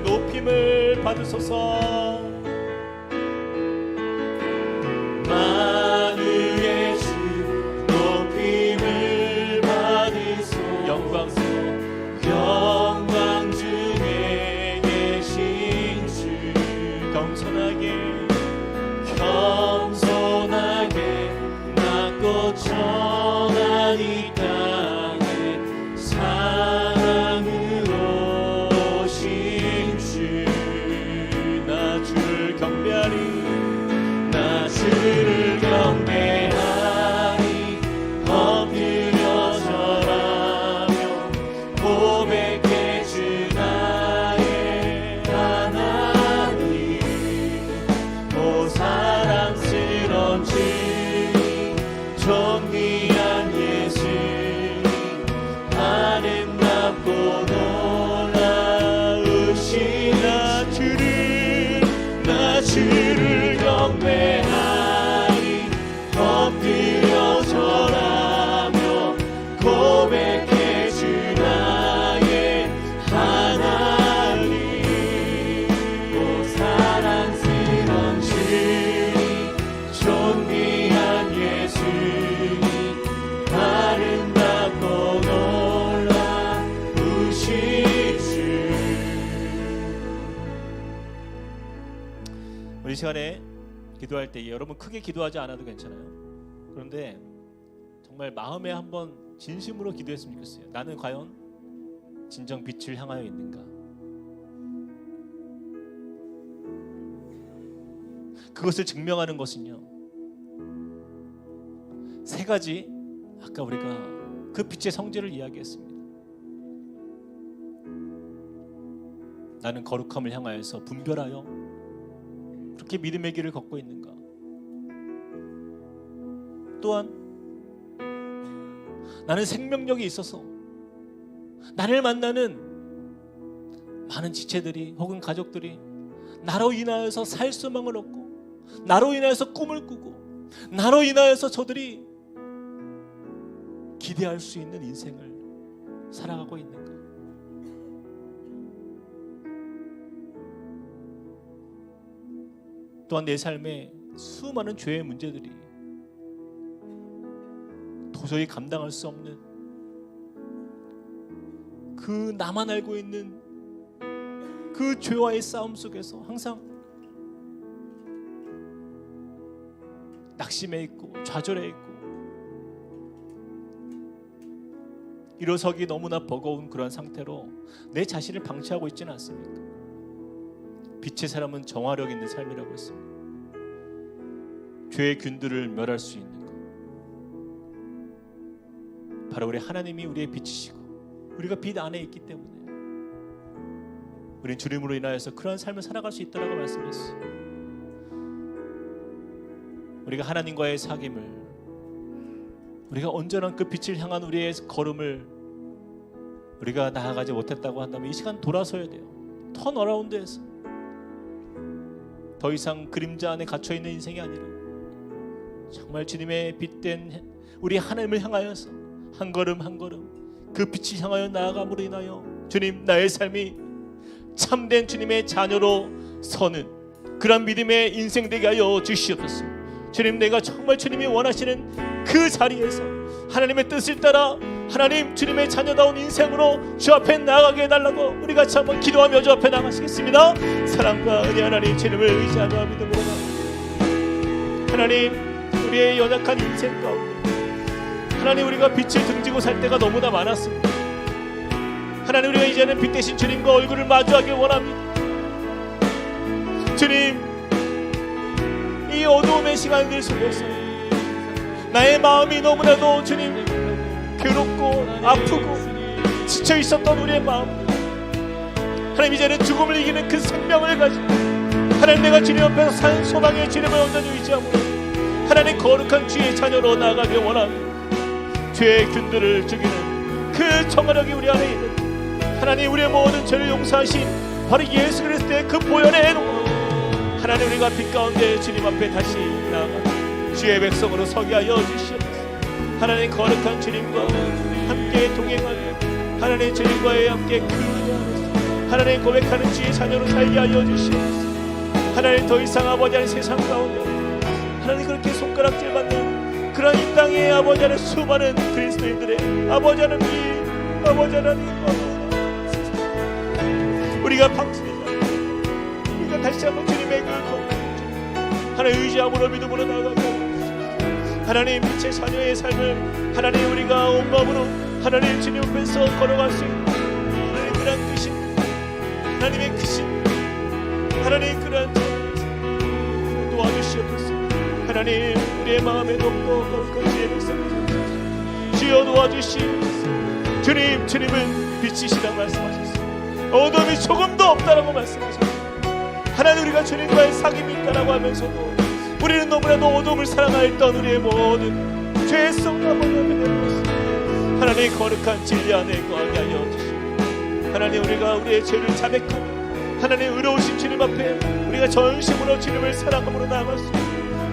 높임을 받으소서. 만유의 주 높임을 받으소. 영광 영광 중에 계신 주 겸손하게 낮고 천한 이 땅에 사랑으로 오신 주. 나 주를 경배하리, 나 주를 경배하니 엎드려 절하며 고백해 주 나의 하나님. 오 사랑스런 주님 존귀한 예수님 아름답고 놀라우신 나 주를 경배하니 엎드려 절하며 고백해 주 나의 하나님. 오 사랑스런 주님 존귀한 예수님 아름답고 놀라우신 주. 우리 시간에 기도할 때 여러분 크게 기도하지 않아도 괜찮아요. 그런데 정말 마음에 한번 진심으로 기도했으면 좋겠어요. 나는 과연 진정 빛을 향하여 있는가? 그것을 증명하는 것은요, 세 가지, 아까 우리가 그 빛의 성질을 이야기했습니다. 나는 거룩함을 향하여서 분별하여 그렇게 믿음의 길을 걷고 있는가? 또한 나는 생명력이 있어서 나를 만나는 많은 지체들이 혹은 가족들이 나로 인하여서 살 소망을 얻고 나로 인하여서 꿈을 꾸고 나로 인하여서 저들이 기대할 수 있는 인생을 살아가고 있는가? 또한 내 삶에 수많은 죄의 문제들이 도저히 감당할 수 없는 그 나만 알고 있는 그 죄와의 싸움 속에서 항상 낙심해 있고 좌절해 있고 일어서기 너무나 버거운 그런 상태로 내 자신을 방치하고 있지는 않습니까? 빛의 사람은 정화력 있는 삶이라고 했습니다. 죄의 균들을 멸할 수 있는 것, 바로 우리 하나님이 우리의 빛이시고 우리가 빛 안에 있기 때문에 우리는 주님으로 인하여서 그러한 삶을 살아갈 수 있다고 말씀했어요. 우리가 하나님과의 사귐을, 우리가 온전한 그 빛을 향한 우리의 걸음을 우리가 나아가지 못했다고 한다면 이 시간 돌아서야 돼요. 턴 어라운드에서 더 이상 그림자 안에 갇혀있는 인생이 아니라 정말 주님의 빛된 우리 하나님을 향하여서 한 걸음 한 걸음 그 빛을 향하여 나아감으로 인하여 주님, 나의 삶이 참된 주님의 자녀로 서는 그런 믿음의 인생 되게 하여 주시옵소서. 주님, 내가 정말 주님이 원하시는 그 자리에서 하나님의 뜻을 따라 하나님 주님의 자녀다운 인생으로 주 앞에 나아가게 해달라고 우리 같이 한번 기도하며 주 앞에 나가시겠습니다. 사랑과 은혜 하나님 주님을 의지하며 믿음으로 나아갑니다. 하나님, 우리의 연약한 인생 가운데 하나님, 우리가 빛을 등지고 살 때가 너무나 많았습니다. 하나님, 우리가 이제는 빛 대신 주님과 얼굴을 마주하길 원합니다. 주님, 이 어두움의 시간들 속에서 나의 마음이 너무나도 주님 괴롭고 아프고 지쳐 있었던 우리의 마음, 하나님 이제는 죽음을 이기는 그 생명을 가지고 하나님, 내가 주님 앞에서 산 소망의 주님을 온전히 의지하고 하나님 거룩한 주의 자녀로 나아가길 원합니다. 죄의 균들을 죽이는 그 정화력이 우리 안에 있는 하나님, 우리의 모든 죄를 용서하신 바로 예수 그리스도의 그 보혈의 해로 하나님, 우리가 빛 가운데 주님 앞에 다시 나아가 주의 백성으로 서게 하여 주시옵소서. 하나님, 거룩한 주님과 함께 동행하며 하나님 주님과의 함께 그 하나님 고백하는 주의 자녀로 살게 하여 주시옵소서. 하나님, 더 이상 아버지 하나님 세상 가운데 하나님 그렇게 손가락질 받는 그런 이 땅의 아버지 하나님 수많은 그리스도인들의 아버지 하나님 아버지 하나님 우리가 방치되지 않고 우리가 다시 한번 주님의 그 하나님 의지함으로 믿음으로 나아가고 하나님 빛의 자녀의 삶을 하나님 우리가 온 마음으로 하나님 주님 앞에서 걸어갈 수 있는 하나님 그런 크신 하나님의 크신 하나님 그런 도와주시옵소서. 하나님, 우리의 마음에 높고 거룩한 주의 백성을 주여 도와주시옵소서. 주님, 주님은 빛이시라고 말씀하셨습니다. 어둠이 조금도 없다라고 말씀하셨습니다. 하나님, 우리가 주님과의 사귐이 있다라고 하면서도 우리는 너무나도 어둠을 사랑하였던 우리의 모든 죄성 아버지 앞에 내놓습니다. 하나님, 거룩한 진리 안에 거하게 하여 주시고 하나님, 우리가 우리의 죄를 자백하며 하나님 의로우신 주님 앞에 우리가 전심으로 주님을 사랑함으로 나아갈 수 있는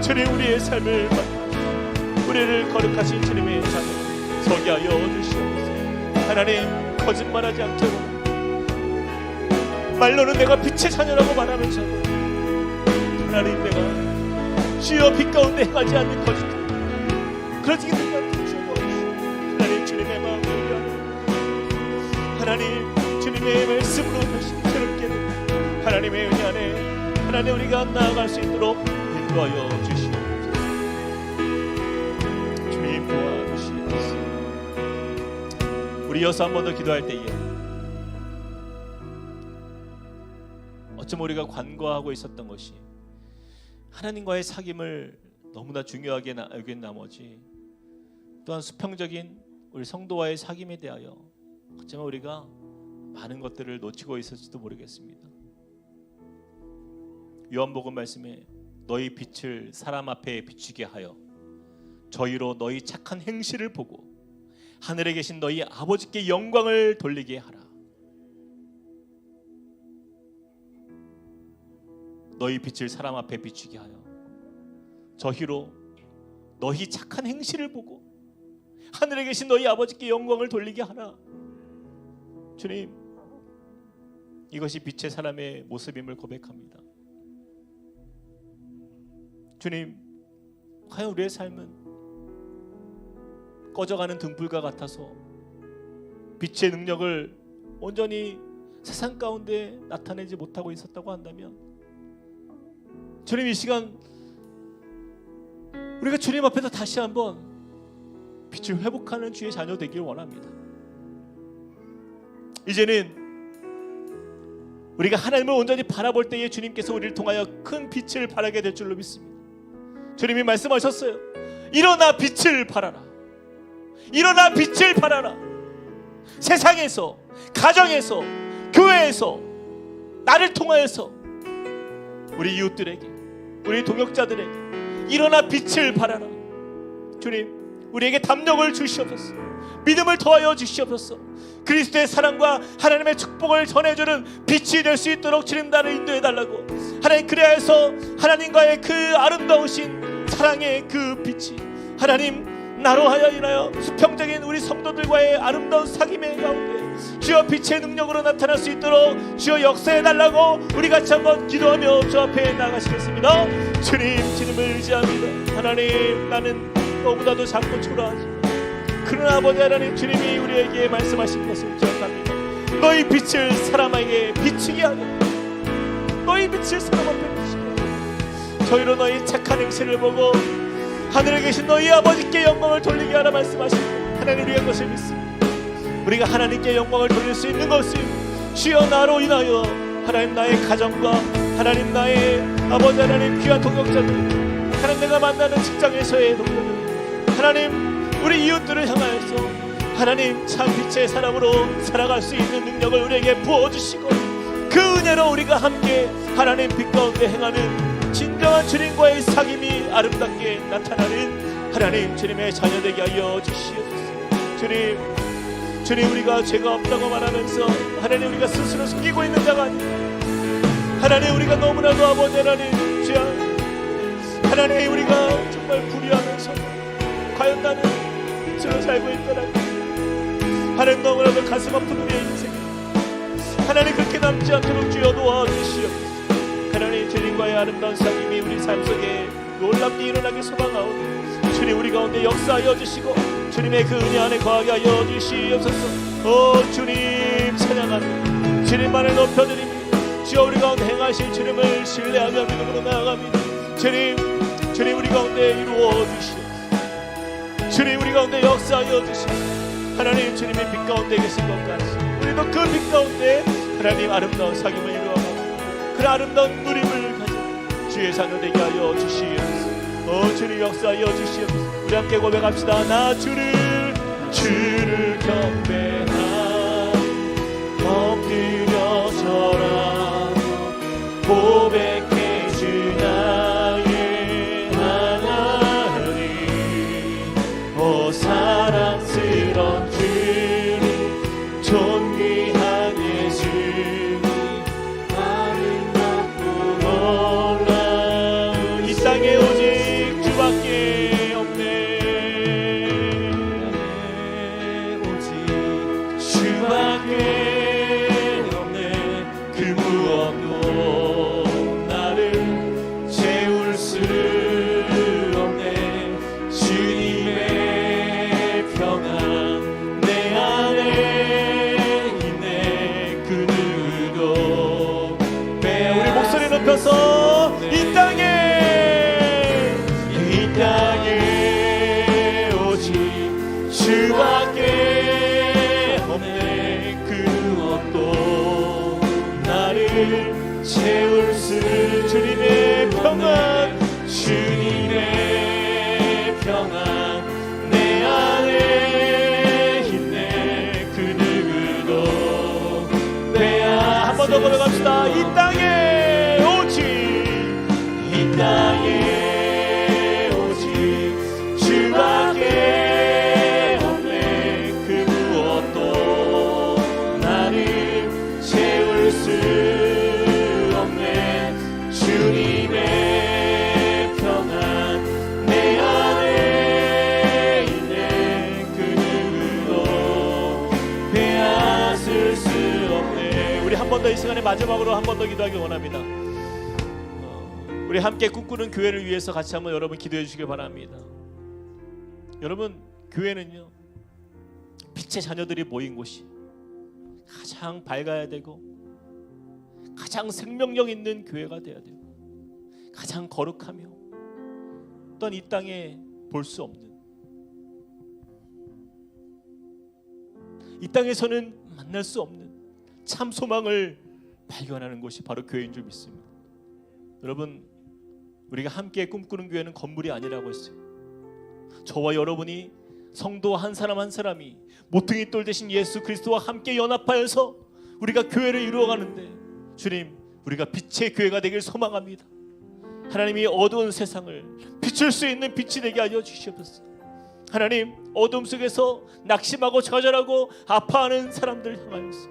주님, 우리의 삶을 맡기시고 우리를 거룩하신 주님의 자녀 서게 하여 주시옵소서. 하나님, 거짓말하지 않도록 말로는 내가 빛의 자녀라고 말하면서 하나님, 내가 주여 빛 가운데 행하지 않는 거짓 그러지 않는 주여 하나님, 주님의 마음을 위하여 하나님 주님의 말씀으로 다시 새롭게 되는 하나님의 은혜 안에 하나님 우리가 나아갈 수 있도록 인도하여 주시옵소서. 주님 도와주시옵소서. 우리 이어서 한 번 더 기도할 때에 어쩜 우리가 관과하고 있었던 것이 하나님과의 사귐을 너무나 중요하게 여긴 나머지 또한 수평적인 우리 성도와의 사귐에 대하여 어쩌면 우리가 많은 것들을 놓치고 있을지도 모르겠습니다. 요한복음 말씀에 너희 빛을 사람 앞에 비추게 하여 저희로 너희 착한 행실을 보고 하늘에 계신 너희 아버지께 영광을 돌리게 하라. 너희 빛을 사람 앞에 비추게 하여 저희로 너희 착한 행실을 보고 하늘에 계신 너희 아버지께 영광을 돌리게 하라. 주님, 이것이 빛의 사람의 모습임을 고백합니다. 주님, 과연 우리의 삶은 꺼져가는 등불과 같아서 빛의 능력을 온전히 세상 가운데 나타내지 못하고 있었다고 한다면, 주님, 이 시간 우리가 주님 앞에서 다시 한번 빛을 회복하는 주의 자녀 되길 원합니다. 이제는 우리가 하나님을 온전히 바라볼 때에 주님께서 우리를 통하여 큰 빛을 발하게 될 줄로 믿습니다. 주님이 말씀하셨어요. 일어나 빛을 발하라. 일어나 빛을 발하라. 세상에서, 가정에서, 교회에서 나를 통하여서 우리 이웃들에게, 우리 동역자들에게 일어나 빛을 발하라. 주님, 우리에게 담력을 주시옵소서. 믿음을 더하여 주시옵소서. 그리스도의 사랑과 하나님의 축복을 전해주는 빛이 될 수 있도록 주님 나를 인도해달라고. 하나님, 그래서 하나님과의 그 아름다우신 사랑의 그 빛이 하나님 나로 하여 수평적인 우리 성도들과의 아름다운 사귐의 가운데 주여 빛의 능력으로 나타날 수 있도록 주여 역사해달라고 우리 같이 한번 기도하며 주 앞에 나가시겠습니다. 주님을 의지합니다. 하나님, 나는 너무나도 작고 초라하지. 그러나 아버지 하나님, 주님이 우리에게 말씀하신 것을 기억합니다. 너희 빛을 사람에게 비추게 하라. 너희 빛을 사람 앞에 비추게 하라. 저희로 너희 착한 행실을 보고 하늘에 계신 너희 아버지께 영광을 돌리게 하라 말씀하십니다. 하나님, 우리의 것을 믿습니다. 우리가 하나님께 영광을 돌릴 수 있는 것은 주여 나로 인하여 하나님 나의 가정과 하나님 나의 아버지 하나님 귀한 동역자들, 하나님 내가 만나는 직장에서의 동료들, 하나님 우리 이웃들을 향하여서 하나님 참 빛의 사람으로 살아갈 수 있는 능력을 우리에게 부어주시고 그 은혜로 우리가 함께 하나님 빛 가운데 행하는 진정한 주님과의 사귐이 아름답게 나타나는 하나님 주님의 자녀 되게 하여 주시옵소서. 주님, 우리가 죄가 없다고 말하면서 하나님 우리가 스스로 속이고 있는 자가 아니라 하나님 우리가 너무나도 아버지 하나님 주여 하나님 우리가 정말 불의하면서 과연 나는 빛으로 살고 있더라고 하나님 너무나도 가슴 아픈 우리의 인생 하나님 그렇게 남지 않도록 주여 도와주시옵소서. 하나님 주님과의 아름다운 사귐이 우리 삶 속에 놀랍게 일어나길 소망하오니 주님 우리 가운데 역사하여 주시고 주님의 그 은혜 안에 거하게 하여 주시옵소서. 주님 찬양합니다. 주님만을 높여드립니다. 주여 우리 가운데 행하실 주님을 신뢰하며 믿음으로 나아갑니다. 주님 우리 가운데 이루어 주시옵소서. 주님 우리 가운데 역사하여 주시옵소서. 하나님 주님의 빛 가운데 계신 것 같이 우리도 그 빛 가운데 하나님 아름다운 사귐을 이루어가고 그 아름다운 누림을 가져 주의 자녀 되게 하여 주시옵소서. 주님 역사하여 주시옵소서. 우리 함께 고백합시다. 나 주를 경배하니 엎드려 절하며 고백해 주 나의 하나님 사랑스러운 주님 존귀한 예수님 아름답고 놀라운 이 땅에 오직 주밖에 없네. 오직 주밖에 없네. 그 무엇도 나를 채울 수 없네. 주님의 평안 내 안에 있네. 그 누구도 우리 목소리 높여서 이 땅에 오직 주밖에 없네. 그 무엇도 나를 채울 수 주님의 평안 주님의 평안 내 안에 있네. 그 누구도 이 땅에 오직 이 땅에 오직 주밖에 없네. 그 무엇도 나를 채울 수 없네. 주님의 평안 내 안에 있네. 그 누구도 빼앗을 수 없네. 우리 한 번 더 이 시간에 마지막으로 한 번 더 기도하기 원합니다. 우리 함께 꿈꾸는 교회를 위해서 같이 한번 여러분 기도해 주시기 바랍니다. 여러분, 교회는요 빛의 자녀들이 모인 곳이 가장 밝아야 되고 가장 생명력 있는 교회가 되어야 되고 가장 거룩하며 또한 이 땅에 볼 수 없는, 이 땅에서는 만날 수 없는 참 소망을 발견하는 곳이 바로 교회인 줄 믿습니다. 여러분, 우리가 함께 꿈꾸는 교회는 건물이 아니라고 했어요. 저와 여러분이 성도 한 사람 한 사람이 모퉁이 돌 대신 예수 그리스도와 함께 연합하여서 우리가 교회를 이루어가는데, 주님, 우리가 빛의 교회가 되길 소망합니다. 하나님이 어두운 세상을 비출 수 있는 빛이 되게 하여 주시옵소서. 하나님, 어둠 속에서 낙심하고 좌절하고 아파하는 사람들 향하여서,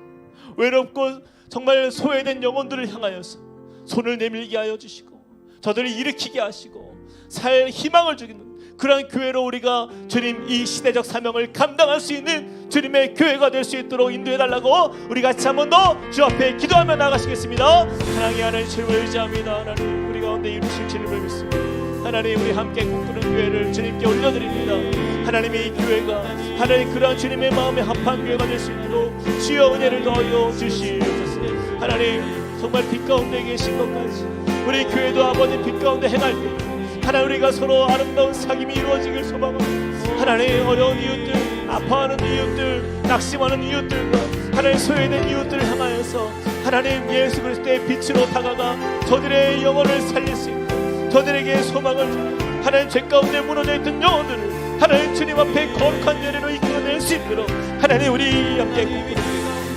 외롭고 정말 소외된 영혼들을 향하여서 손을 내밀게 하여 주시고 저들을 일으키게 하시고 살 희망을 주기는 그러한 교회로 우리가 주님 이 시대적 사명을 감당할 수 있는 주님의 교회가 될 수 있도록 인도해 달라고 우리 같이 한 번 더 주 앞에 기도하며 나가시겠습니다. 사랑의 하나님, 주님을 의지합니다. 하나님, 우리 가운데 이루실 주님을 믿습니다. 하나님, 우리 함께 꿈꾸는 교회를 주님께 올려드립니다. 하나님의 이 교회가 하나님 그러한 주님의 마음에 합한 교회가 될 수 있도록 주여 은혜를 더하여 주시옵소서. 하나님, 정말 빛 가운데 계신 것까지 우리 교회도 아버지 빛 가운데 행할 때 하나님, 우리가 서로 아름다운 사귐이 이루어지길 소망합니다. 하나님, 어려운 이웃들, 아파하는 이웃들, 낙심하는 이웃들과 하나님 소외된 이웃들을 향하여서 하나님 예수 그리스도의 빛으로 다가가 저들의 영혼을 살릴 수 있고 저들에게 소망을 주고 하나님 죄 가운데 무너져 있던 영혼들을 하나님 주님 앞에 거룩한 예례로 이끌어낼 수 있도록 하나님, 우리 함께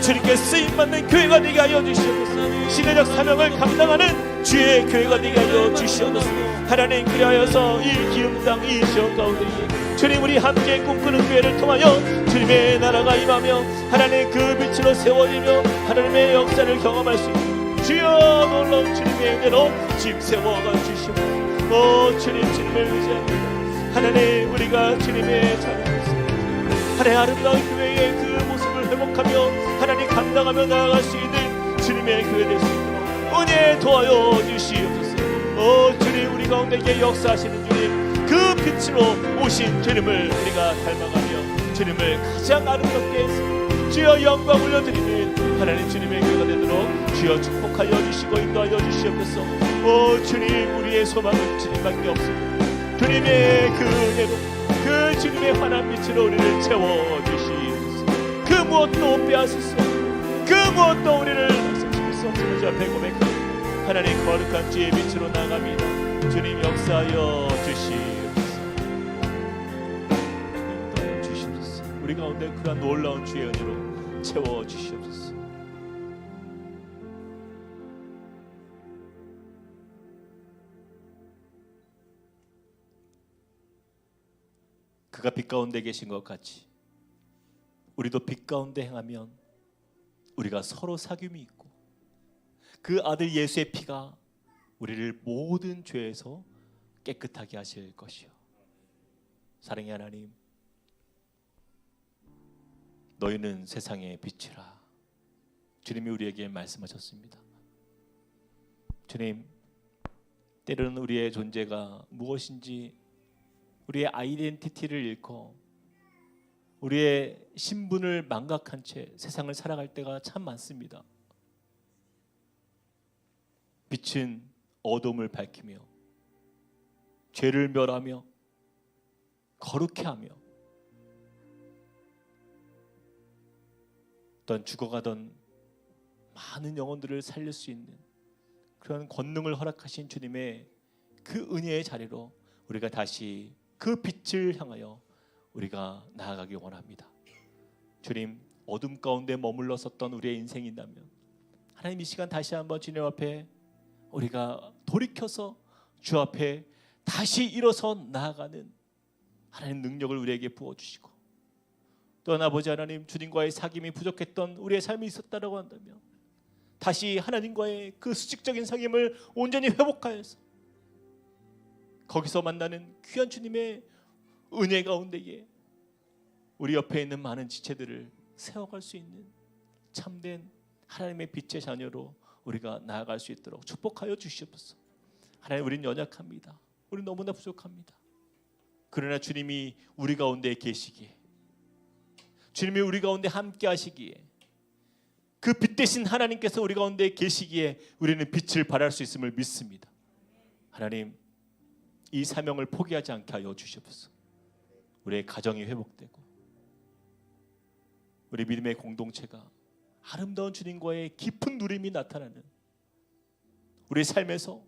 주님께 쓰임받는 교회가 되게 하여 주시옵소서. 시대적 사명을 감당하는 주의 교회가 되게 하여 주시옵소서. 하나님, 그리하여서 이 기름 땅 이 지역 가운데 주님, 우리 함께 꿈꾸는 교회를 통하여 주님의 나라가 임하며 하나님 그 빛으로 세워지며 하나님의 역사를 경험할 수 있는 주여 놀라운 주님의 은혜로 집 세워가 주시옵소서. 주님, 주님을 의지합니다. 하나님, 우리가 주님의 자녀로서 하나님 아름다운 교회의 그 모습을 회복하며 하나님 감당하며 나아갈 수 있는 주님의 교회 될 수 있도록 은혜 도와여 주시옵소서. 주님, 우리 가운데 역사하시는 주님, 그 빛으로 오신 주님을 우리가 닮아가며 주님을 가장 아름답게 해서 주여 영광 올려드리는 하나님 주님의 교회가 되도록 주여 축복하여 주시고 인도하여 주시옵소서. 주님, 우리의 소망은 주님밖에 없습니다. 주님의 그 은혜로 그 주님의 환한 빛으로 우리를 채워주시옵소서. 그 무엇도 빼앗을 수 없고 그 무엇도 우리를 낙심시킬 수 없음을 주 앞에 고백하고 하나님 거룩한 주의 빛으로 나갑니다. 주님, 역사하여 주시옵소서. 우리 가운데 그러한 놀라운 주의 은혜로 채워주시옵소서. 그가 빛 가운데 계신 것 같이 우리도 빛 가운데 행하면 우리가 서로 사귐이 있고 그 아들 예수의 피가 우리를 모든 죄에서 깨끗하게 하실 것이요. 사랑의 하나님, 너희는 세상의 빛이라 주님이 우리에게 말씀하셨습니다. 주님, 때로는 우리의 존재가 무엇인지 우리의 아이덴티티를 잃고 우리의 신분을 망각한 채 세상을 살아갈 때가 참 많습니다. 빛은 어둠을 밝히며 죄를 멸하며 거룩해 하며 또한 죽어가던 많은 영혼들을 살릴 수 있는 그런 권능을 허락하신 주님의 그 은혜의 자리로 우리가 다시 그 빛을 향하여 우리가 나아가기 원합니다. 주님, 어둠 가운데 머물렀었던 우리의 인생이 있다면 하나님 이 시간 다시 한번 주님 앞에 우리가 돌이켜서 주 앞에 다시 일어서 나아가는 하나님 능력을 우리에게 부어주시고, 또한 아버지 하나님, 주님과의 사귐이 부족했던 우리의 삶이 있었다라고 한다면 다시 하나님과의 그 수직적인 사귐을 온전히 회복하여서 거기서 만나는 귀한 주님의 은혜 가운데에 우리 옆에 있는 많은 지체들을 세워갈 수 있는 참된 하나님의 빛의 자녀로 우리가 나아갈 수 있도록 축복하여 주시옵소서. 하나님, 우리는 연약합니다. 우리는 너무나 부족합니다. 그러나 주님이 우리 가운데 계시기에, 주님이 우리 가운데 함께 하시기에, 그 빛 대신 하나님께서 우리 가운데 계시기에 우리는 빛을 발할 수 있음을 믿습니다. 하나님, 이 사명을 포기하지 않게 하여 주시옵소서. 우리의 가정이 회복되고 우리 믿음의 공동체가 아름다운 주님과의 깊은 누림이 나타나는 우리의 삶에서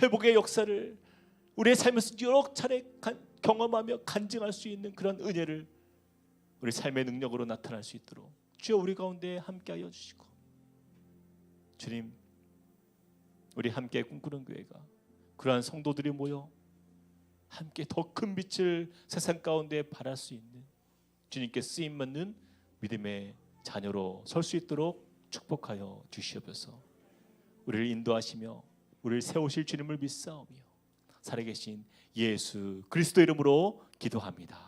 회복의 역사를 우리의 삶에서 여러 차례 경험하며 간증할 수 있는 그런 은혜를 우리 삶의 능력으로 나타날 수 있도록 주여 우리 가운데 함께하여 주시고, 주님, 우리 함께 꿈꾸는 교회가 그러한 성도들이 모여 함께 더 큰 빛을 세상 가운데 발할 수 있는 주님께 쓰임받는 믿음의 자녀로 설 수 있도록 축복하여 주시옵소서. 우리를 인도하시며 우리를 세우실 주님을 믿사오며 살아계신 예수 그리스도 이름으로 기도합니다.